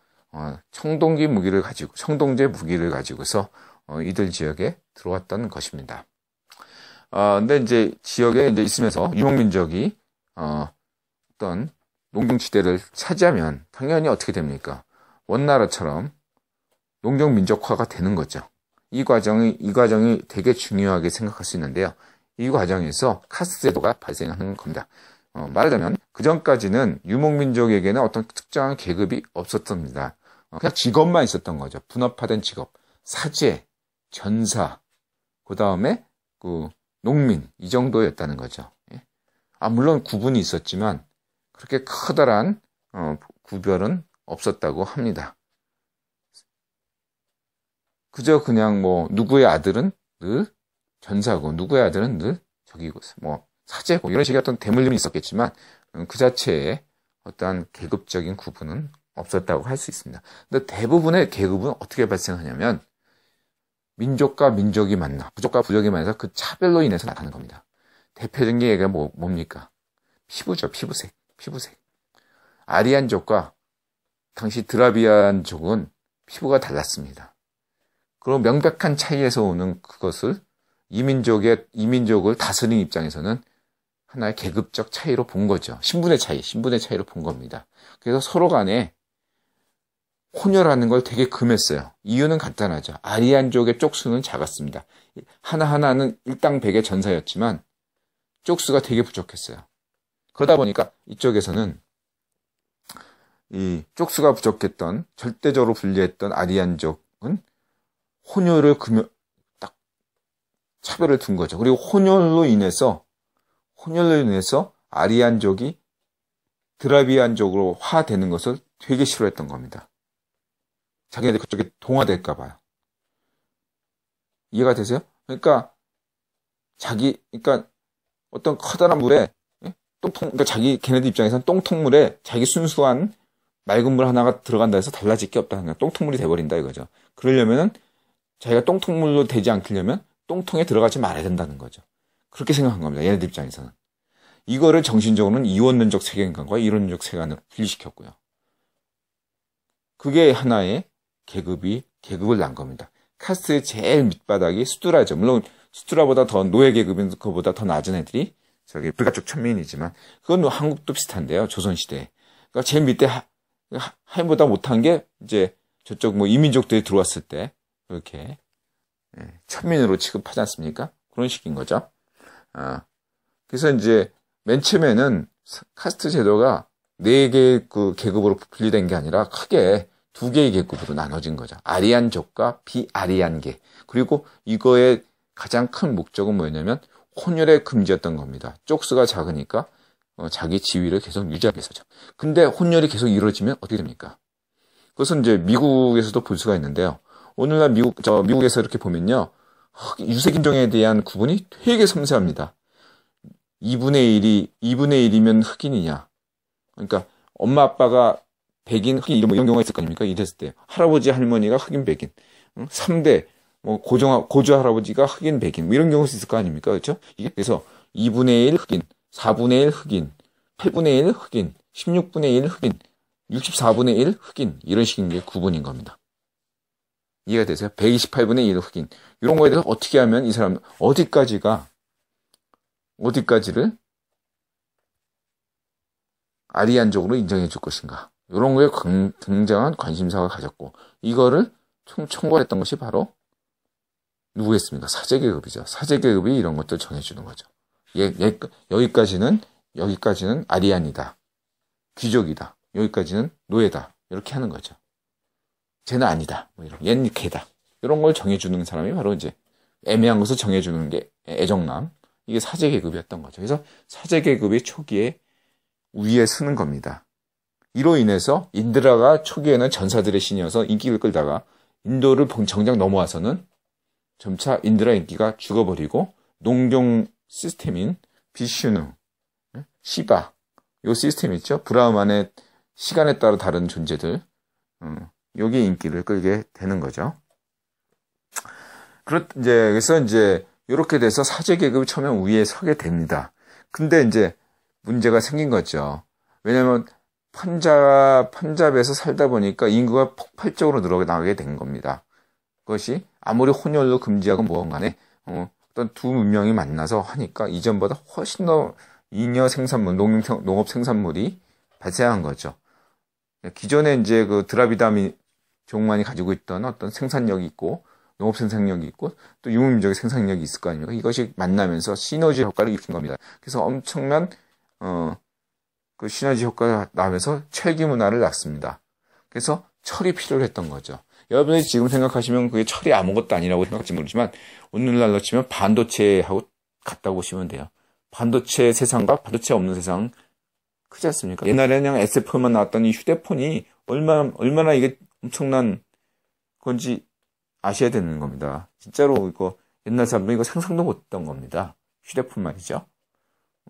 청동제 무기를 가지고서 이들 지역에 들어왔던 것입니다. 근데 이제 지역에 이제 있으면서 유목민족이 어떤 농경지대를 차지하면 당연히 어떻게 됩니까? 원나라처럼 농경민족화가 되는 거죠. 이 과정이 되게 중요하게 생각할 수 있는데요. 이 과정에서 카스트 제도가 발생하는 겁니다. 말하자면 그전까지는 유목민족에게는 어떤 특정한 계급이 없었습니다. 그냥 직업만 있었던 거죠. 분업화된 직업, 사제, 전사, 그 다음에 농민 이 정도였다는 거죠. 물론 구분이 있었지만 그렇게 커다란 구별은 없었다고 합니다. 그저 그냥 누구의 아들은 늘 전사고 누구의 아들은 늘 저기고 사제고 이런 식의 어떤 대물림이 있었겠지만 그 자체에 어떠한 계급적인 구분은 없었다고 할 수 있습니다. 근데 대부분의 계급은 어떻게 발생하냐면 민족과 민족이 만나 부족과 부족이 만나서 그 차별로 인해서 나타나는 겁니다. 대표적인 게 얘가 뭡니까? 피부죠. 피부색. 아리안족과 당시 드라비안족은 피부가 달랐습니다. 그리고 명백한 차이에서 오는 그것을 이민족을 다스리는 입장에서는 하나의 계급적 차이로 본 거죠. 신분의 차이로 본 겁니다. 그래서 서로 간에 혼혈하는 걸 되게 금했어요. 이유는 간단하죠. 아리안족의 쪽수는 작았습니다. 하나하나는 일당백의 전사였지만 쪽수가 되게 부족했어요. 그러다 보니까 이쪽에서는 이 쪽수가 부족했던, 절대적으로 불리했던 아리안족은 혼혈을 딱 차별을 둔 거죠. 그리고 혼혈로 인해서 아리안족이 드라비안족으로 화되는 것을 되게 싫어했던 겁니다. 자기네들 그쪽에 동화될까 봐요. 이해가 되세요? 그러니까 어떤 커다란 물에 그러니까 걔네들 입장에서는 똥통물에 자기 순수한 맑은 물 하나가 들어간다 해서 달라질 게 없다. 그냥 똥통물이 돼버린다 이거죠. 그러려면은 자기가 똥통물로 되지 않으려면 똥통에 들어가지 말아야 된다는 거죠. 그렇게 생각한 겁니다. 얘네들 입장에서는. 이거를 정신적으로는 이원론적 세계관과 이론적 세계관으로 분리시켰고요. 그게 하나의 계급을 낳은 겁니다. 카스트의 제일 밑바닥이 수두라죠. 물론 수두라보다 더 노예 계급인 그보다 더 낮은 애들이 저기 불가촉 천민이지만 그건 한국도 비슷한데요. 조선시대에. 그러니까 제일 밑에 하인보다 못한 게 이제 저쪽 뭐 이민족들이 들어왔을 때 그렇게 천민으로 취급하지 않습니까? 그런 식인 거죠. 그래서 이제 맨 처음에는 카스트 제도가 4개의 그 계급으로 분리된 게 아니라 크게 2개의 계급으로 나눠진 거죠. 아리안족과 비아리안계. 그리고 이거의 가장 큰 목적은 뭐였냐면 혼혈의 금지였던 겁니다. 쪽수가 작으니까 자기 지위를 계속 유지하기 위해서죠. 근데 혼혈이 계속 이루어지면 어떻게 됩니까? 그것은 이제 미국에서도 볼 수가 있는데요. 오늘날 미국에서 이렇게 보면요. 유색인종에 대한 구분이 되게 섬세합니다. 2분의 1이면 흑인이냐. 그러니까 엄마 아빠가 백인, 흑인 이런 경우가 있을 거 아닙니까? 이랬을 때. 할아버지 할머니가 흑인 백인. 3대 고조 할아버지가 흑인 백인 이런 경우가 있을 거 아닙니까? 그렇죠? 그래서 2분의 1 흑인, 4분의 1 흑인, 8분의 1 흑인, 16분의 1 흑인, 64분의 1 흑인 이런 식인 게 구분인 겁니다. 이해가 되세요? 128분의 1 흑인 이런 거에 대해서 어떻게 하면 이 사람 어디까지를 아리안적으로 인정해 줄 것인가 이런 거에 굉장한 관심사가 가졌고 이거를 총괄했던 것이 바로 누구였습니까? 사제계급이죠. 사제계급이 이런 것들 정해주는 거죠. 여기까지는 아리안이다. 귀족이다. 여기까지는 노예다. 이렇게 하는 거죠. 쟤는 아니다. 얘는 개다. 이런 걸 정해주는 사람이 바로 이제 애매한 것을 정해주는 게 애정남. 이게 사제계급이었던 거죠. 그래서 사제계급이 초기에 위에 서는 겁니다. 이로 인해서 인드라가 초기에는 전사들의 신이어서 인기를 끌다가 인도를 정작 넘어와서는 점차 인드라 인기가 죽어버리고 농경 시스템인 비슈누, 시바, 요 시스템 있죠? 브라흐만의 시간에 따라 다른 존재들, 여기에 인기를 끌게 되는 거죠. 그래서 이제 이렇게 돼서 사제 계급이 처음에 위에 서게 됩니다. 근데 이제 문제가 생긴 거죠. 왜냐하면 펀잡에서 살다 보니까 인구가 폭발적으로 늘어나게 된 겁니다. 그것이 아무리 혼혈로 금지하고 뭐건 간에 어떤 두 문명이 만나서 하니까 이전보다 훨씬 더 잉여 생산물, 농업 생산물이 발생한 거죠. 기존에 이제 그 드라비다 종만이 가지고 있던 어떤 생산력이 있고 농업 생산력이 있고 또 유목민족의 생산력이 있을 거 아닙니까? 이것이 만나면서 시너지 효과를 일으킨 겁니다. 그래서 엄청난 그 시너지 효과가 나면서 철기 문화를 낳습니다. 그래서 철이 필요했던 거죠. 여러분이 지금 생각하시면 그게 철이 아무것도 아니라고 생각할지 모르지만 오늘날로 치면 반도체하고 같다고 보시면 돼요. 반도체 세상과 반도체 없는 세상 크지 않습니까? 옛날에는 그냥 SF만 나왔던 이 휴대폰이 얼마나 이게 엄청난 건지 아셔야 되는 겁니다. 진짜로 이거 옛날 사람들은 이거 상상도 못했던 겁니다. 휴대폰 말이죠.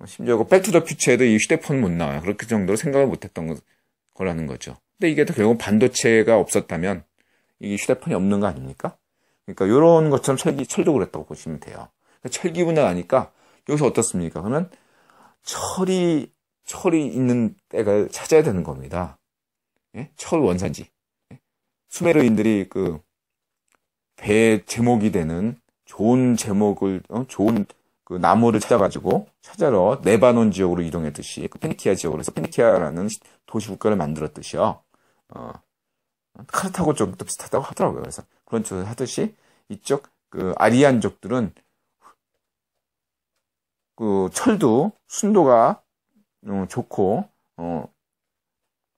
심지어 그 백투더퓨처에도 이 휴대폰 못 나와요. 그렇게 정도로 생각을 못했던 거라는 거죠. 근데 이게 또 결국 반도체가 없었다면 이게 휴대폰이 없는 거 아닙니까? 그러니까 이런 것처럼 철도 그랬다고 보시면 돼요. 철기 분야가 아니까 여기서 어떻습니까? 그러면 철이 있는 때가 찾아야 되는 겁니다. 예? 철 원산지. 수메르인들이 그 배 제목이 되는 좋은 제목을, 좋은 그 나무를 찾아러 레바논 지역으로 이동했듯이, 그 페니키아 지역으로 해서 페니키아라는 도시 국가를 만들었듯이요. 카르타고 쪽도 비슷하다고 하더라고요. 그래서 그런 쪽을 하듯이 이쪽 그 아리안족들은 그 철도 순도가 좋고,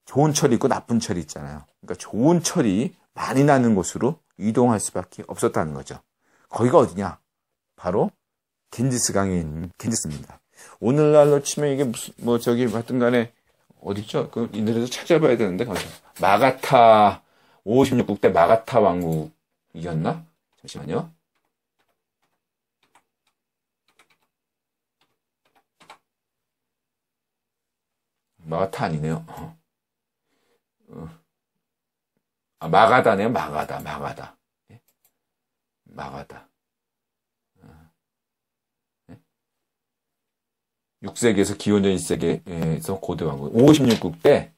좋은 철이 있고 나쁜 철이 있잖아요. 그러니까 좋은 철이 많이 나는 곳으로 이동할 수밖에 없었다는 거죠. 거기가 어디냐? 바로 겐지스강에 있는 겐지스입니다. 오늘날로 치면 이게 무슨 하여튼 간에 어디죠? 그 인터넷에서 찾아봐야 되는데 마가타 56국대 마가타 왕국이었나? 잠시만요. 마가타 아니네요. 마가다네요. 마가다. 예? 마가다. 6세기에서 기원전 1세기에서 고대 왕국. 56국대,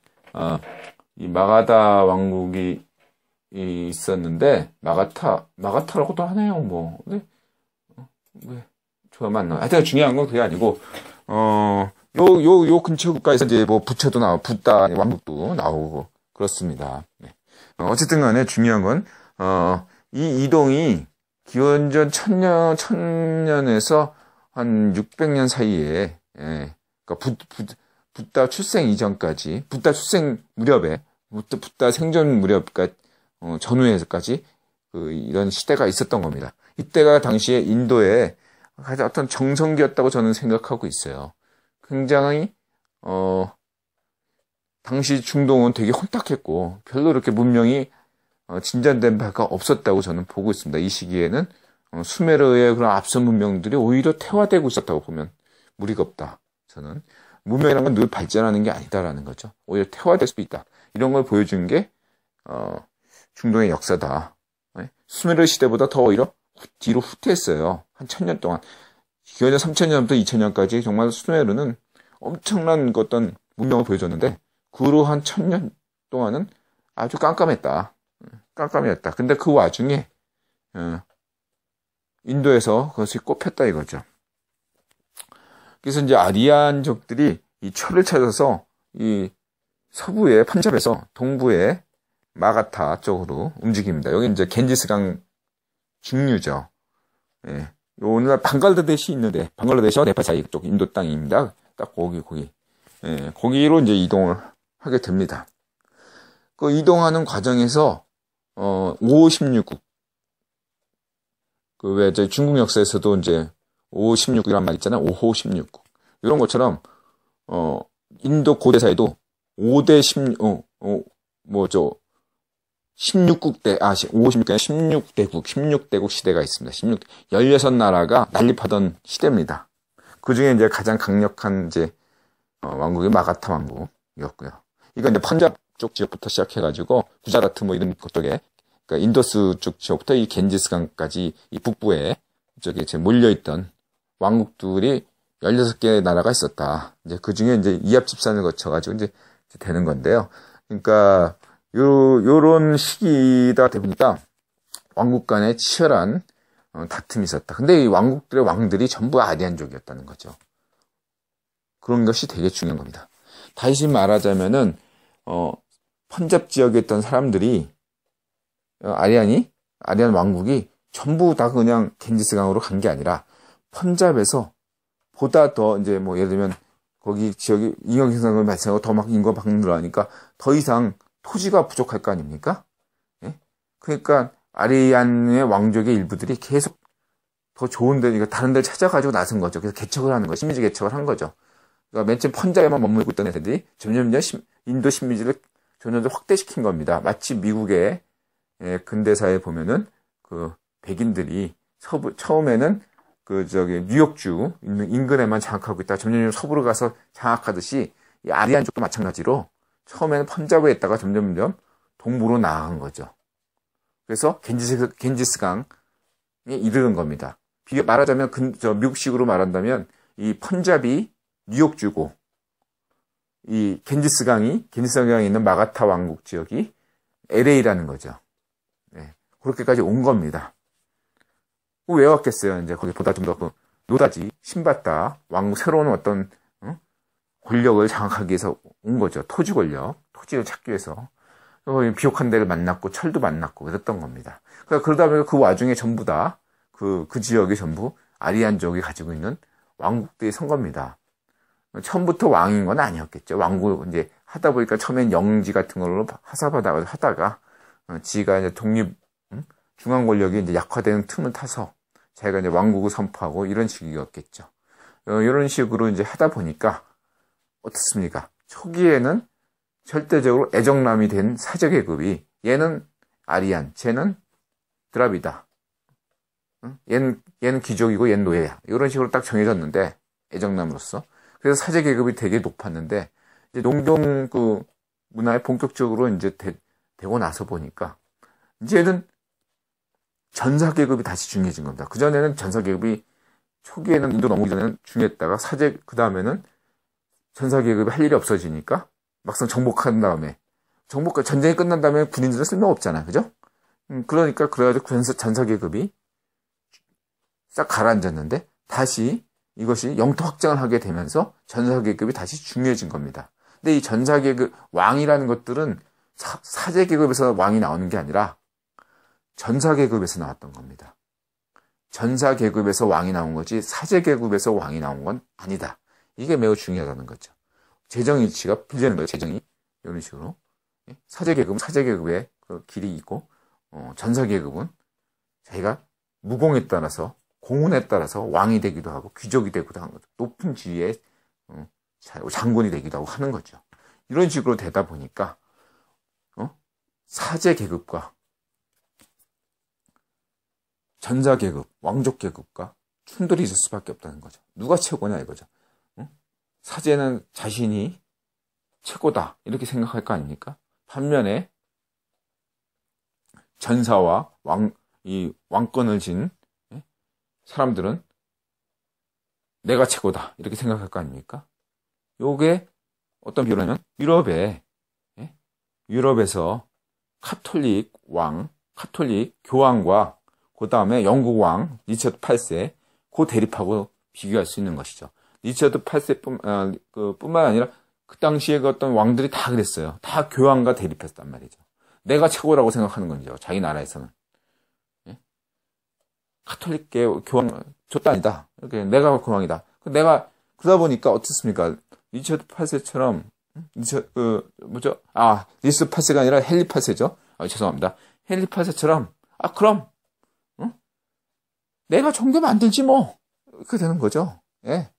이 마가다 왕국이 있었는데, 마가타라고도 하네요, 뭐. 왜, 저만 나. 하여튼 중요한 건 그게 아니고, 요 근처 국가에서 이제 뭐 부처도 나오고, 붓다 왕국도 나오고, 그렇습니다. 네. 어쨌든 간에 중요한 건, 이 이동이 기원전 1000년에서 한 600년 사이에, 예, 그러니까 붓다 출생 이전까지, 붓다 출생 무렵에, 붓다 생전 무렵까지, 전후에까지, 이런 시대가 있었던 겁니다. 이때가 당시에 인도의 가장 어떤 정성기였다고 저는 생각하고 있어요. 굉장히, 당시 중동은 되게 혼탁했고, 별로 이렇게 문명이, 진전된 바가 없었다고 저는 보고 있습니다. 이 시기에는, 수메르의 그런 앞선 문명들이 오히려 태화되고 있었다고 보면 무리가 없다. 저는 문명이라는 건 늘 발전하는 게 아니다라는 거죠. 오히려 태화될 수도 있다. 이런 걸 보여준 게 중동의 역사다. 네? 수메르 시대보다 더 오히려 뒤로 후퇴했어요. 한 1000년 동안. 기원전 3000년부터 2000년까지 정말 수메르는 엄청난 어떤 문명을 보여줬는데 그 후로 한 1000년 동안은 아주 깜깜했다. 근데 그 와중에 인도에서 그것이 꼽혔다 이거죠. 그래서 이제 아리안족들이 이 철을 찾아서 이 서부의 펀잡에서 동부의 마가타 쪽으로 움직입니다. 여기 이제 겐지스강 중류죠. 예. 오늘날 방글라데시 있는데, 방글라데시와 네팔 사이 쪽 인도 땅입니다. 딱 거기. 예. 거기로 이제 이동을 하게 됩니다. 그 이동하는 과정에서, 556국. 왜, 중국 역사에서도 이제 516이란 말 있잖아요. 5호 16국. 이런 것처럼, 인도 고대사에도 5대 16국대, 56대 16대국 시대가 있습니다. 16나라가 난립하던 시대입니다. 그 중에 이제 가장 강력한 왕국이 마가타 왕국이었고요. 이건 이제 펀잡 쪽 지역부터 시작해가지고, 구자라트 이런 것 쪽에, 그러니까 인더스 쪽 지역부터 이 겐지스강까지 이 북부에 저기 몰려있던 왕국들이 16개의 나라가 있었다. 이제 그 중에 이제 이합 집산을 거쳐가지고 이제 되는 건데요. 그러니까, 요런 시기다 보니까 왕국 간에 치열한 다툼이 있었다. 근데 이 왕국들의 왕들이 전부 아리안족이었다는 거죠. 그런 것이 되게 중요한 겁니다. 다시 말하자면은, 펀잡 지역에 있던 사람들이 아리안 왕국이 전부 다 그냥 겐지스강으로 간 게 아니라 펀잡에서 보다 더 이제 뭐 예를 들면 거기 지역이 인구생산을 발생하고 더 막 인구가 막 늘어나니까 더 이상 토지가 부족할 거 아닙니까? 예? 그러니까 아리안의 왕족의 일부들이 계속 더 좋은 데, 다른 데를 찾아가지고 나선 거죠. 그래서 개척을 하는 거죠. 식민지 개척을 한 거죠. 그러니까 맨 처음 펀잡에만 머물고 있던 애들이 점점 인도 식민지를 점점 확대시킨 겁니다. 마치 미국의 근대사에 보면은 그 백인들이 처음에는 뉴욕주 인근에만 장악하고 있다가 점점 서부로 가서 장악하듯이 이 아리안족도 마찬가지로 처음에는 펀잡에 있다가 점점 동부로 나아간 거죠. 그래서 겐지스강에 이르는 겁니다. 말하자면 미국식으로 말한다면 이 펀잡이 뉴욕주고 이 겐지스강에 있는 마가타 왕국 지역이 LA라는 거죠. 네, 그렇게까지 온 겁니다. 왜 왔겠어요? 이제 거기보다 좀 더 노다지, 신바타 왕국 새로운 어떤 권력을 장악하기 위해서 온 거죠. 토지 권력, 토지를 찾기 위해서. 비옥한 데를 만났고 철도 만났고 그랬던 겁니다. 그러다 보니까 그 와중에 전부 다 그 지역이 전부 아리안족이 가지고 있는 왕국들이 선 겁니다. 처음부터 왕인 건 아니었겠죠. 왕국 이제 하다 보니까 처음엔 영지 같은 걸로 하다가 지가 이제 중앙 권력이 이제 약화되는 틈을 타서 자기가 이제 왕국을 선포하고 이런 식이었겠죠. 이런 식으로 이제 하다 보니까 어떻습니까? 초기에는 절대적으로 애정남이 된 사제계급이 얘는 아리안, 쟤는 드라비다. 얘는 귀족이고 얘는 노예야. 이런 식으로 딱 정해졌는데 애정남으로서. 그래서 사제계급이 되게 높았는데 이제 농경 그 문화에 본격적으로 이제 되고 나서 보니까 이제는 전사계급이 다시 중요해진 겁니다. 그전에는 전사계급이 초기에는 인도 넘어오기 전에는 중요했다가 그 다음에는 전사계급이 할 일이 없어지니까 막상 정복한 다음에 전쟁이 끝난 다음에 군인들은 쓸모 없잖아. 그죠? 그러니까 그래가지고 전사계급이 싹 가라앉았는데 다시 이것이 영토 확장을 하게 되면서 전사계급이 다시 중요해진 겁니다. 근데 이 전사계급 왕이라는 것들은 사제계급에서 왕이 나오는 게 아니라 전사계급에서 나왔던 겁니다. 전사계급에서 왕이 나온 거지 사제계급에서 왕이 나온 건 아니다. 이게 매우 중요하다는 거죠. 재정일치가 풀리는 거예요. 재정이 이런 식으로 사제계급은 사제계급의 그 길이 있고 전사계급은 자기가 무공에 따라서 공운에 따라서 왕이 되기도 하고 귀족이 되기도 하는 거죠. 높은 지위의 장군이 되기도 하고 하는 거죠. 이런 식으로 되다 보니까 사제계급과 전사계급, 왕족계급과 충돌이 있을 수밖에 없다는 거죠. 누가 최고냐 이거죠. 사제는 자신이 최고다 이렇게 생각할 거 아닙니까? 반면에 전사와 이 왕권을 진 사람들은 내가 최고다 이렇게 생각할 거 아닙니까? 요게 어떤 비유라면 유럽에서 카톨릭 교황과 그 다음에 영국 왕 리처드 8세 그 대립하고 비교할 수 있는 것이죠. 리처드 8세 뿐만 아니라 그 당시에 그 어떤 왕들이 다 그랬어요. 다 교황과 대립했단 말이죠. 내가 최고라고 생각하는 건죠. 자기 나라에서는. 카톨릭계 교황 저도 아니다. 이렇게 내가 교황이다. 그러다 보니까 어떻습니까? 리처드 8세처럼 리처드 8세가 아니라 헨리 8세죠. 죄송합니다. 헨리 8세처럼 그럼 내가 종교 만들지 뭐. 이렇게 되는 거죠. 예.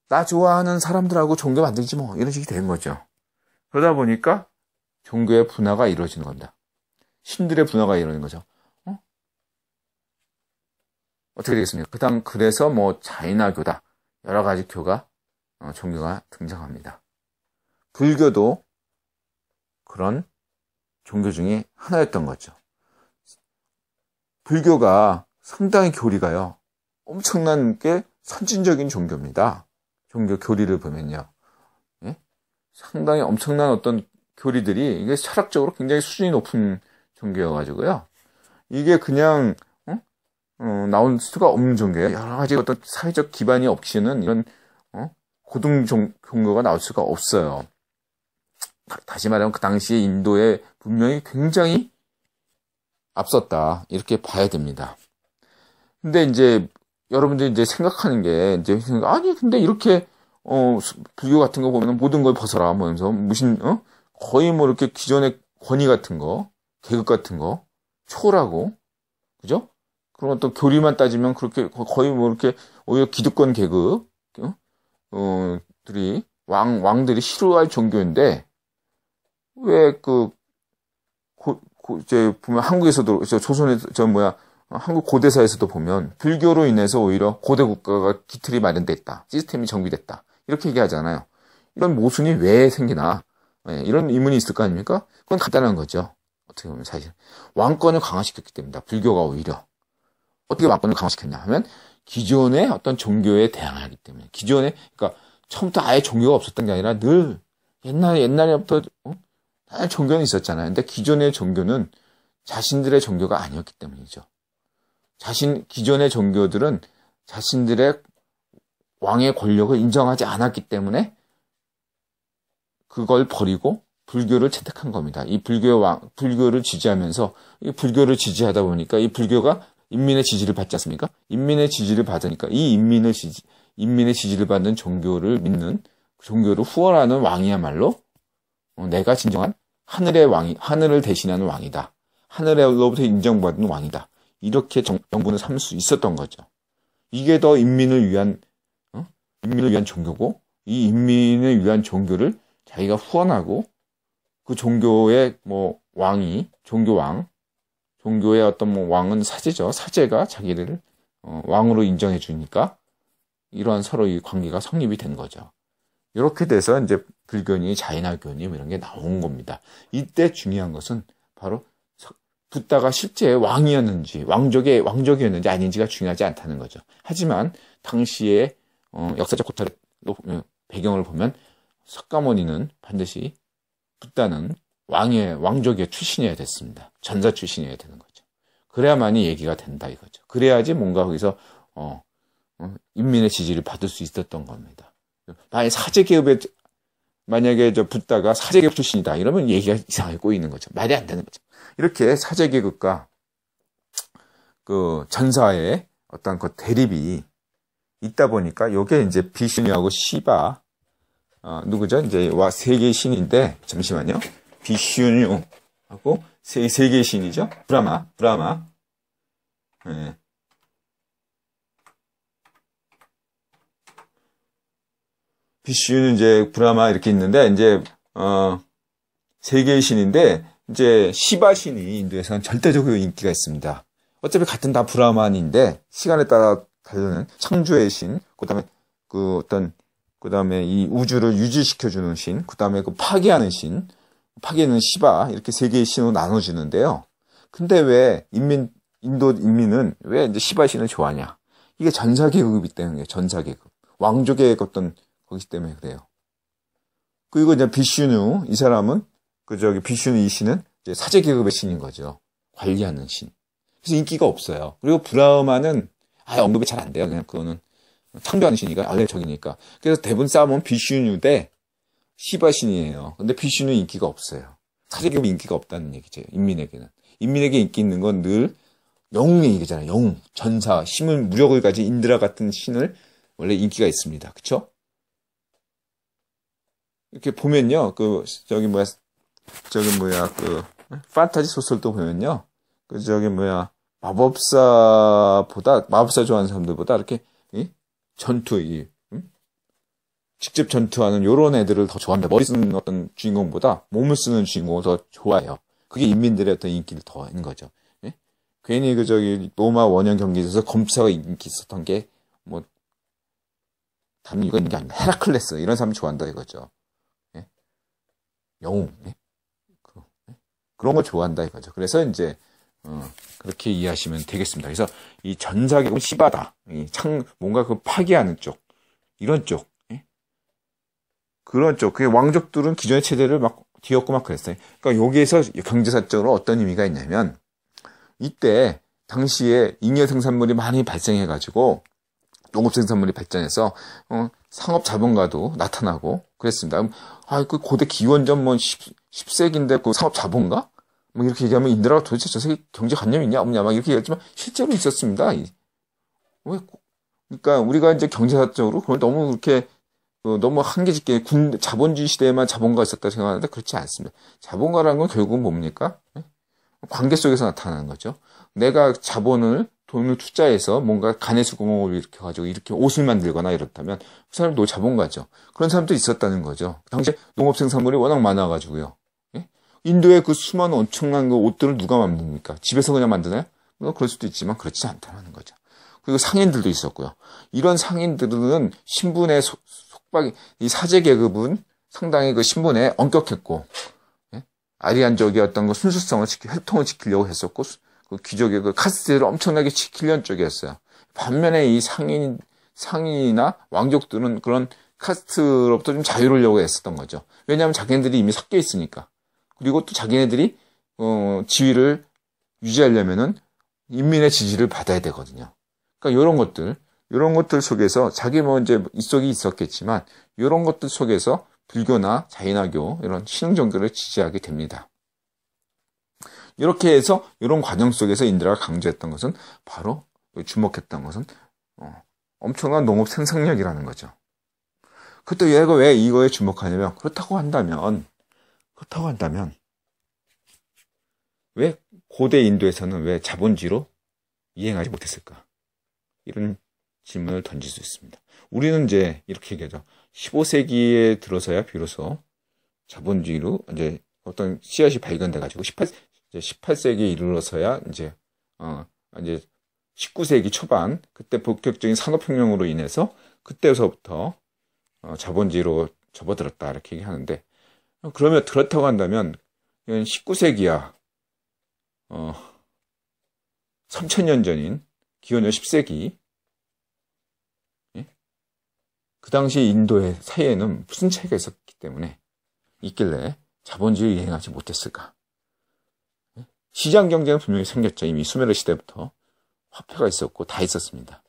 나 좋아하는 사람들하고 종교 만들지 뭐. 이런 식이 되는 거죠. 그러다 보니까 종교의 분화가 이루어지는 겁니다. 신들의 분화가 이루어지는 거죠. 어떻게 되겠습니까? 그래서 뭐 자이나교다. 여러 가지 종교가 등장합니다. 불교도 그런 종교 중에 하나였던 거죠. 불교가 상당히 교리가요. 엄청난 게 선진적인 종교입니다. 종교 교리를 보면요. 상당히 엄청난 어떤 교리들이 이게 철학적으로 굉장히 수준이 높은 종교여가지고요. 이게 그냥 나올 수가 없는 종교예요. 여러 가지 어떤 사회적 기반이 없이는 이런 고등 종교가 나올 수가 없어요. 다시 말하면 그 당시에 인도의 분명히 굉장히 앞섰다 이렇게 봐야 됩니다. 근데 이제 여러분들이 이제 생각하는 게 이제 아니 근데 이렇게 불교 같은 거 보면 모든 걸 벗어라 하면서 무슨 거의 뭐 이렇게 기존의 권위 같은 거 계급 같은 거 초월하고 그죠? 그런 또 교리만 따지면 그렇게 거의 뭐 이렇게 오히려 기득권 계급 들이 왕들이 싫어할 종교인데 왜 이제 보면 한국에서도 한국 고대사에서도 보면 불교로 인해서 오히려 고대 국가가 기틀이 마련됐다. 시스템이 정비됐다. 이렇게 얘기하잖아요. 이런 모순이 왜 생기나? 이런 의문이 있을 거 아닙니까? 그건 간단한 거죠. 어떻게 보면 사실 왕권을 강화시켰기 때문이다. 불교가 오히려 어떻게 왕권을 강화시켰냐 하면 기존의 어떤 종교에 대항하기 때문에 그러니까 처음부터 아예 종교가 없었던 게 아니라 늘 옛날부터 다 종교는 있었잖아요. 근데 기존의 종교는 자신들의 종교가 아니었기 때문이죠. 기존의 종교들은 자신들의 왕의 권력을 인정하지 않았기 때문에 그걸 버리고 불교를 채택한 겁니다. 이 불교를 지지하면서 이 불교를 지지하다 보니까 이 불교가 인민의 지지를 받지 않습니까? 인민의 지지를 받으니까 이 인민의 지지를 받는 종교를 믿는 종교를 후원하는 왕이야말로 내가 진정한 하늘을 대신하는 왕이다. 하늘로부터 인정받는 왕이다. 이렇게 정분을 삼을 수 있었던 거죠. 이게 더 인민을 위한 종교고, 이 인민을 위한 종교를 자기가 후원하고, 그 종교의 종교의 어떤 왕은 사제죠. 사제가 자기를 왕으로 인정해 주니까 이러한 서로의 관계가 성립이 된 거죠. 이렇게 돼서 이제 불교니 자인화교니 이런 게 나온 겁니다. 이때 중요한 것은 바로 붓다가 실제 왕이었는지 왕족이었는지 아닌지가 중요하지 않다는 거죠. 하지만 당시의 역사적 고찰 배경을 보면 석가모니는 반드시 붓다는 왕족의 출신이어야 됐습니다. 전사 출신이어야 되는 거죠. 그래야만이 얘기가 된다 이거죠. 그래야지 뭔가 거기서 인민의 지지를 받을 수 있었던 겁니다. 만약에 붓다가 사제계급 출신이다 이러면 얘기가 이상하게 꼬이는 거죠. 말이 안 되는 거죠. 이렇게 사제계급과 그 전사의 어떤 그 대립이 있다 보니까 요게 이제 비슈뉴하고 시바 누구죠? 이제 세 개의 신인데 잠시만요. 비슈뉴하고 세 개의 신이죠. 브라마. 네. 비슈는 이제 브라마 이렇게 있는데 이제 세 개의 신인데 이제 시바 신이 인도에서는 절대적으로 인기가 있습니다. 어차피 같은 다 브라만인데 시간에 따라 다르는 창조의 신, 그다음에 이 우주를 유지시켜주는 신, 그다음에 그 파괴하는 신, 파괴는 시바 이렇게 세 개의 신으로 나눠지는데요. 근데 왜 인도 인민은 왜 이제 시바 신을 좋아하냐? 이게 전사계급이기 때문에 전사계급, 왕족의 어떤 거기 때문에 그래요. 그리고 이제 비슈누 이 사람은 비슈누 이 신은 이제 사제계급의 신인 거죠. 관리하는 신. 그래서 인기가 없어요. 그리고 브라흐마는 아예 언급이 잘 안 돼요. 그냥 그거는 창조하는 신이니까 알레적이니까. 그래서 대부분 싸움은 비슈누 대 시바 신이에요. 근데 비슈누 인기가 없어요. 사제계급 인기가 없다는 얘기죠. 인민에게는. 인민에게 인기 있는 건 늘 영웅의 얘기잖아요. 영웅, 전사, 무력을 가진 인드라 같은 신을 원래 인기가 있습니다. 그쵸? 이렇게 보면요, 판타지 소설도 보면요, 마법사 좋아하는 사람들보다 이렇게, 직접 전투하는 요런 애들을 더 좋아합니다. 머리 쓰는 어떤 주인공보다 몸을 쓰는 주인공을 더 좋아해요. 그게 인민들의 어떤 인기를 더하는 거죠. 예? 괜히 로마 원형 경기에서 검사가 인기 있었던 게, 다른 이유가 있는 게 아니라 헤라클레스, 이런 사람 좋아한다 이거죠. 영웅, 그런 걸 좋아한다 이거죠. 그래서 이제 그렇게 이해하시면 되겠습니다. 그래서 이 전사계급은 시바다, 뭔가 그 파괴하는 쪽, 이런 쪽, 그런 쪽. 그 왕족들은 기존의 체제를 막 뒤엎고 막 그랬어요. 그러니까 여기에서 경제사적으로 어떤 의미가 있냐면 이때 당시에 잉여 생산물이 많이 발생해가지고 농업 생산물이 발전해서 상업 자본가도 나타나고 그랬습니다. 그 고대 기원전 10세기인데 그 상업 자본가? 이렇게 얘기하면 인드라가 도대체 저 세계 경제관념이 있냐 없냐 막 이렇게 얘기하지만 실제로 있었습니다. 그러니까 우리가 이제 경제사적으로 그걸 너무 이렇게 너무 한계짓게 자본주의 시대에만 자본가가 있었다고 생각하는데 그렇지 않습니다. 자본가라는 건 결국은 뭡니까? 관계 속에서 나타나는 거죠. 내가 돈을 투자해서 뭔가 가내수공업을 일으켜가지고 이렇게 옷을 만들거나 이렇다면 그 사람도 자본가죠. 그런 사람도 있었다는 거죠. 당시에 농업 생산물이 워낙 많아가지고요. 인도의 그 수많은 엄청난 그 옷들을 누가 만듭니까? 집에서 그냥 만드나요? 그럴 수도 있지만 그렇지 않다는 거죠. 그리고 상인들도 있었고요. 이런 상인들은 신분의 속박이, 이 사제계급은 상당히 그 신분에 엄격했고, 아리안족의 어떤 그 순수성을 혈통을 지키려고 했었고, 그 귀족의 그 카스트를 엄청나게 지키려는 쪽이었어요. 반면에 이 상인이나 왕족들은 그런 카스트로부터 좀 자유로우려고 했었던 거죠. 왜냐하면 자기네들이 이미 섞여 있으니까. 그리고 또 자기네들이 지위를 유지하려면은 인민의 지지를 받아야 되거든요. 그러니까 이런 것들 속에서 자기 뭐 이제 입속이 있었겠지만 이런 것들 속에서 불교나 자인화교 이런 신흥 종교를 지지하게 됩니다. 이렇게 해서 이런 과정 속에서 인디라가 강조했던 것은 바로 주목했던 것은 엄청난 농업 생산력이라는 거죠. 그때 얘가 왜 이거에 주목하냐면 그렇다고 한다면 왜 고대 인도에서는 왜 자본주의로 이행하지 못했을까? 이런 질문을 던질 수 있습니다. 우리는 이제 이렇게 얘기하죠. 15세기에 들어서야 비로소 자본주의로 이제 어떤 씨앗이 발견돼가지고 18세기에 이르러서야 이제 19세기 초반 그때 본격적인 산업혁명으로 인해서 그때서부터 자본주의로 접어들었다 이렇게 얘기하는데 그러면 그렇다고 한다면 19세기야 3000년 전인 기원전 10세기 그 당시 인도의 사이에는 무슨 차이가 있길래 자본주의를 이행하지 못했을까? 시장 경제는 분명히 생겼죠. 이미 수메르 시대부터 화폐가 있었고 다 있었습니다.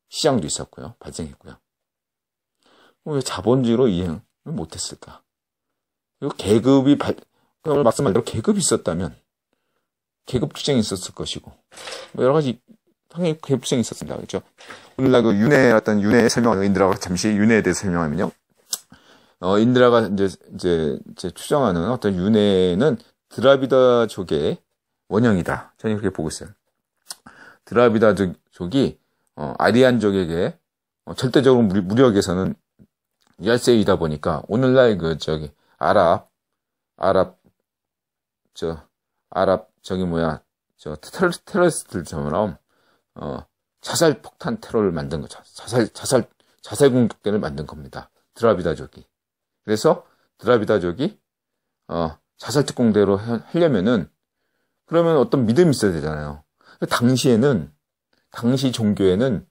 시장도 있었고요. 발생했고요. 왜 자본주의로 이행을 못했을까? 그리고 말씀 말대로 계급이 있었다면 계급 투쟁이 있었을 것이고 뭐 여러 가지 당연히 계급 투쟁이 있었습니다. 그렇죠? 오늘날 그 윤회의 설명을 인드라가 잠시 윤회에 대해서 설명하면요. 인드라가 이제 추정하는 어떤 윤회는 드라비다족의 원형이다. 저는 그렇게 보고 있어요. 드라비다족이 아리안족에게 절대적으로 무력에서는 열세이다 보니까 오늘날 테러리스트들처럼 자살 폭탄 테러를 만든 거죠. 자살 공격대를 만든 겁니다. 드라비다족이. 그래서 드라비다족이 자살 특공대로 하려면은 그러면 어떤 믿음이 있어야 되잖아요. 당시 종교에는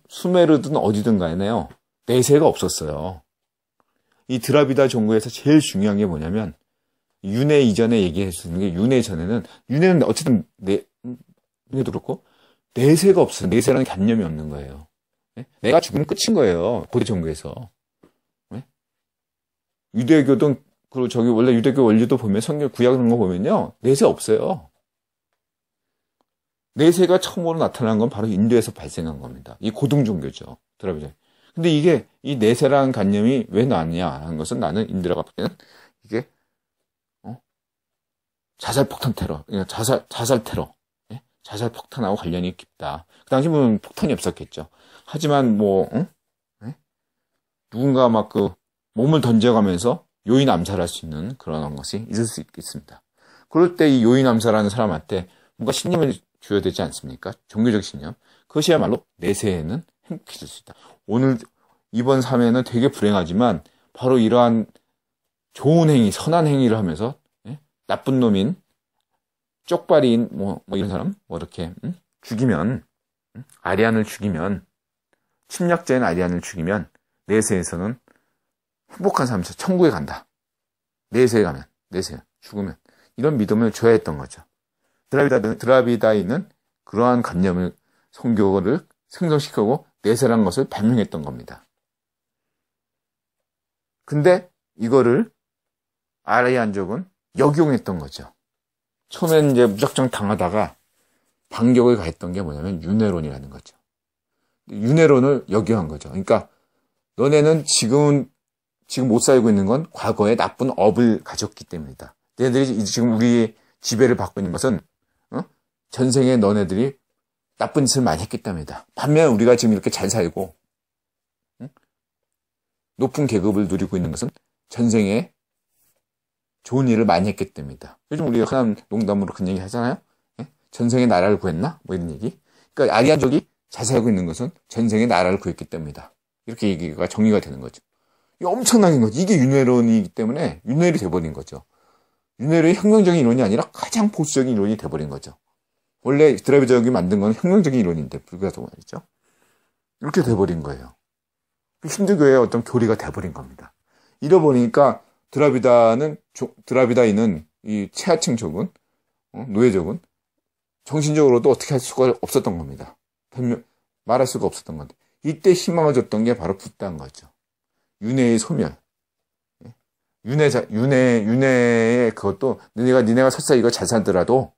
수메르든 어디든 간에요. 내세가 없었어요. 이 드라비다 종교에서 제일 중요한 게 뭐냐면 윤회 이전에 얘기했었는 게 윤회는 어쨌든 윤회도 그렇고 내세가 없어요. 내세라는 개념이 없는 거예요. 내가 죽으면 끝인 거예요. 고대 종교에서. 유대교도 그리고 원래 유대교 원리도 보면 성경 구약 이런 거 보면요. 내세 없어요. 내세가 처음으로 나타난 건 바로 인도에서 발생한 겁니다. 이 고등 종교죠. 드라비다. 근데 이 내세라는 개념이 왜 나왔냐 하는 것은 나는 인디라가 볼 때는 이게 자살 폭탄 테러, 자살 테러, 자살 폭탄하고 관련이 깊다. 그 당시 보면 폭탄이 없었겠죠. 하지만 누군가 막 몸을 던져가면서 요인 암살할 수 있는 그런 것이 있을 수 있습니다. 그럴 때 이 요인 암살하는 사람한테 뭔가 신념을 줘야 되지 않습니까? 종교적 신념. 그것이야말로 내세에는 행복해질 수 있다. 이번 삶에는 되게 불행하지만 바로 이러한 좋은 행위, 선한 행위를 하면서 나쁜 놈인 쪽발이인 이런 사람 이렇게 죽이면 아리안을 죽이면 침략자인 아리안을 죽이면 내세에서는 행복한 삶에서 천국에 간다. 내세에 죽으면 이런 믿음을 줘야 했던 거죠. 드라비다인은 그러한 관념을 성교를 생성시키고 내세란 것을 발명했던 겁니다. 근데 이거를 아리안족은 역용했던 거죠. 처음엔 이제 무작정 당하다가 반격을 가했던 게 뭐냐면 윤회론이라는 거죠. 윤회론을 역용한 거죠. 그러니까 너네는 지금 못 살고 있는 건 과거에 나쁜 업을 가졌기 때문이다. 너네들이 지금 우리 지배를 받고 있는 것은 전생에 너네들이 나쁜 짓을 많이 했기 때문이다. 반면 우리가 지금 이렇게 잘 살고 높은 계급을 누리고 있는 것은 전생에 좋은 일을 많이 했기 때문이다. 요즘 우리가 흔한 농담으로 그런 얘기 하잖아요. 전생에 나라를 구했나? 이런 얘기. 그러니까 아리안족이 잘 살고 있는 것은 전생에 나라를 구했기 때문이다. 이렇게 얘기가 정리가 되는 거죠. 이게 엄청난 거죠. 이게 윤회론이기 때문에 윤회론이 돼버린 거죠. 윤회론이 혁명적인 이론이 아니라 가장 보수적인 이론이 돼버린 거죠. 원래 드라비다족이 만든 건 혁명적인 이론인데 불가도 말이죠. 이렇게 돼버린 거예요. 힌두교의 어떤 교리가 돼버린 겁니다. 이러보니까 드라비다인은 이 최하층족은, 노예족은 정신적으로도 어떻게 할 수가 없었던 겁니다. 말할 수가 없었던 건데. 이때 희망을 줬던 게 바로 붓다인 거죠. 윤회의 소멸. 윤회의 그것도 니네가 설사 이거 잘 살더라도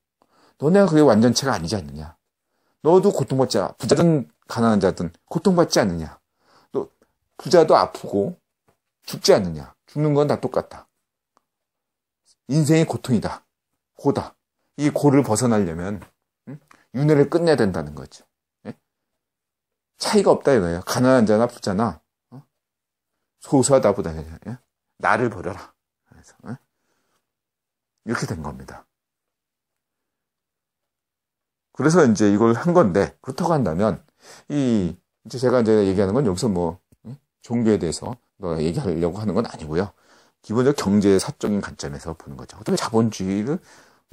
너네가 그게 완전체가 아니지 않느냐. 너도 고통받지 않아. 부자든 가난한 자든 고통받지 않느냐. 너 부자도 아프고 죽지 않느냐. 죽는 건 다 똑같다. 인생의 고통이다. 고다. 이 고를 벗어나려면 윤회를 끝내야 된다는 거죠. 차이가 없다 이거예요. 가난한 자나 부자나 소수하다 보다 나를 버려라. 그래서 이렇게 된 겁니다. 그래서 이제 이걸 한 건데 그렇다고 한다면 이제 제가 이제 얘기하는 건 여기서 뭐 종교에 대해서 얘기하려고 하는 건 아니고요. 기본적 경제 사적인 관점에서 보는 거죠. 어떻게 자본주의를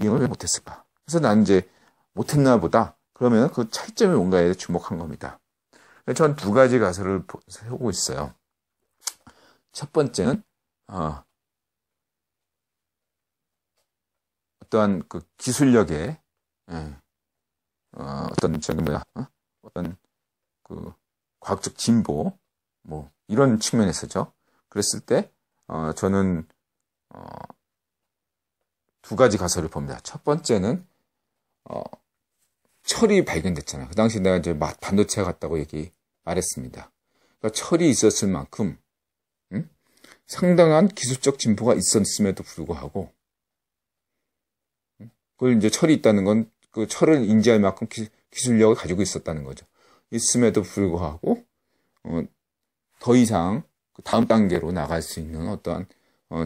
이행을 왜 못했을까? 그래서 난 이제 못했나 보다. 그러면 그 차이점이 뭔가에 주목한 겁니다. 전 두 가지 가설을 세우고 있어요. 첫 번째는 어떠한 그 기술력의 어떤 어떤 그 과학적 진보 뭐 이런 측면에서죠. 그랬을 때 저는 두 가지 가설을 봅니다. 첫 번째는 철이 발견됐잖아요. 그 당시 내가 이제 반도체가 같다고 말했습니다. 그러니까 철이 있었을 만큼 상당한 기술적 진보가 있었음에도 불구하고 그걸 이제 철이 있다는 건 그 철을 인지할 만큼 기술력을 가지고 있었다는 거죠. 있음에도 불구하고 더 이상 다음 단계로 나갈 수 있는 어떠한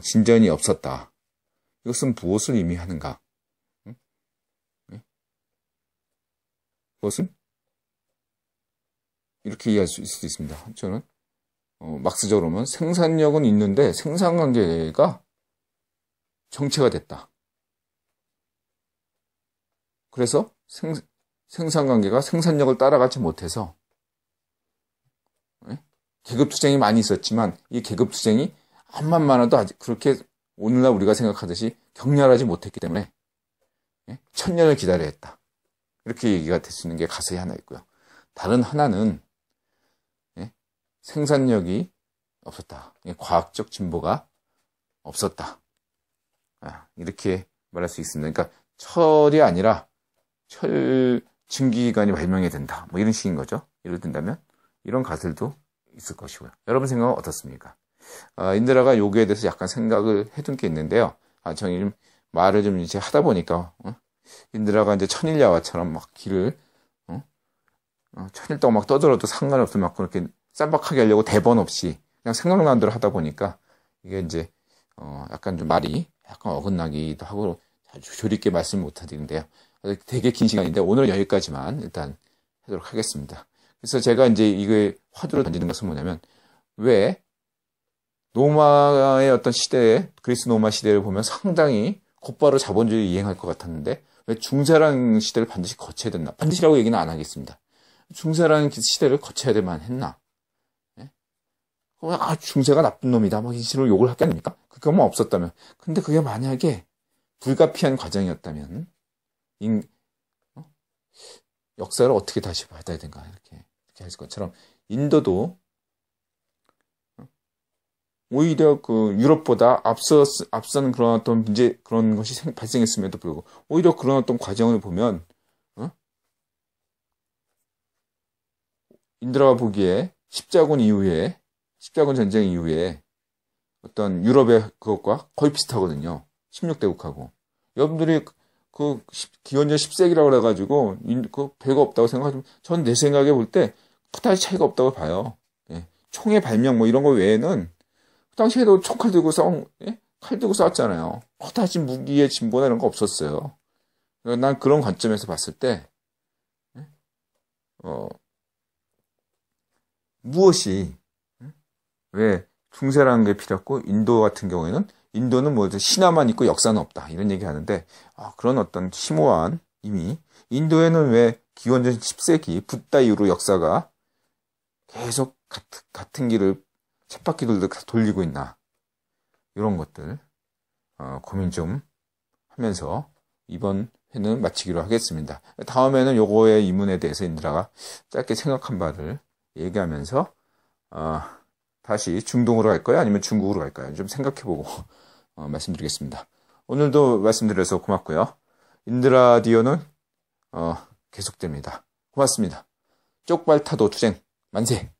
진전이 없었다. 이것은 무엇을 의미하는가? 그것은 이렇게 이해할 수 있습니다. 저는 막스적으로 보면 생산력은 있는데 생산관계가 정체가 됐다. 그래서 생산관계가 생산력을 따라가지 못해서 계급투쟁이 많이 있었지만 이 계급투쟁이 암만 많아도 아직 그렇게 오늘날 우리가 생각하듯이 격렬하지 못했기 때문에 천년을 기다려야 했다. 이렇게 얘기가 될 수 있는 게 가설이 하나 있고요. 다른 하나는 생산력이 없었다. 과학적 진보가 없었다. 이렇게 말할 수 있습니다. 그러니까 철이 아니라 철 증기기관이 발명해야 된다. 뭐 이런 식인 거죠. 예를 든다면 이런 가설도 있을 것이고요. 여러분 생각은 어떻습니까? 인드라가 여기에 대해서 약간 생각을 해둔 게 있는데요. 저는 좀 말을 좀 이제 하다 보니까 인드라가 이제 천일야화처럼 막 길을 천일 동안 막 떠들어도 상관없을 만큼 그렇게 쌈박하게 하려고 대본 없이 그냥 생각나는 대로 하다 보니까 이게 이제 약간 좀 말이 약간 어긋나기도 하고 조리 있게 말씀 못 하는데요. 되게 긴 시간인데 오늘 여기까지만 일단 하도록 하겠습니다. 그래서 제가 이제 이걸 화두로 던지는 것은 뭐냐면 왜 로마의 어떤 시대에 그리스 로마 시대를 보면 상당히 곧바로 자본주의 이행할 것 같았는데 왜 중세라는 시대를 반드시 거쳐야 됐나? 반드시라고 얘기는 안 하겠습니다. 중세라는 시대를 거쳐야 될 만했나? 중세가 나쁜 놈이다. 막 이 식으로 욕을 하겠습니까? 그것만 없었다면. 근데 그게 만약에 불가피한 과정이었다면 역사를 어떻게 다시 받아야 된가 이렇게 할 것처럼 인도도 오히려 그 유럽보다 앞서는 그런 어떤 문제 그런 것이 발생했음에도 불구하고 오히려 그런 어떤 과정을 보면 인드라가 보기에 십자군 전쟁 이후에 어떤 유럽의 그것과 거의 비슷하거든요. 16대국하고 여러분들이 그 기원전 10세기라고 그래가지고 그 별거 없다고 생각하지만 전 내 생각에 볼 때 그다지 차이가 없다고 봐요. 총의 발명 뭐 이런 거 외에는 그 당시에도 총칼 들고 칼 들고 싸웠잖아요. 그다지 무기의 진보나 이런 거 없었어요. 난 그런 관점에서 봤을 때 무엇이 왜 중세라는 게 필요했고 인도 같은 경우에는 인도는 뭐 신화만 있고 역사는 없다 이런 얘기 하는데 그런 어떤 심오한 이미 인도에는 왜 기원전 10세기 붓다 이후로 역사가 계속 같은 길을 쳇바퀴 돌리고 있나. 이런 것들, 고민 좀 하면서 이번 회는 마치기로 하겠습니다. 다음에는 요거의 이문에 대해서 인드라가 짧게 생각한 바를 얘기하면서, 다시 중동으로 갈까요? 아니면 중국으로 갈까요? 좀 생각해보고, 말씀드리겠습니다. 오늘도 말씀드려서 고맙고요. 인드라디오는, 계속됩니다. 고맙습니다. 쪽발타도 투쟁, 만세!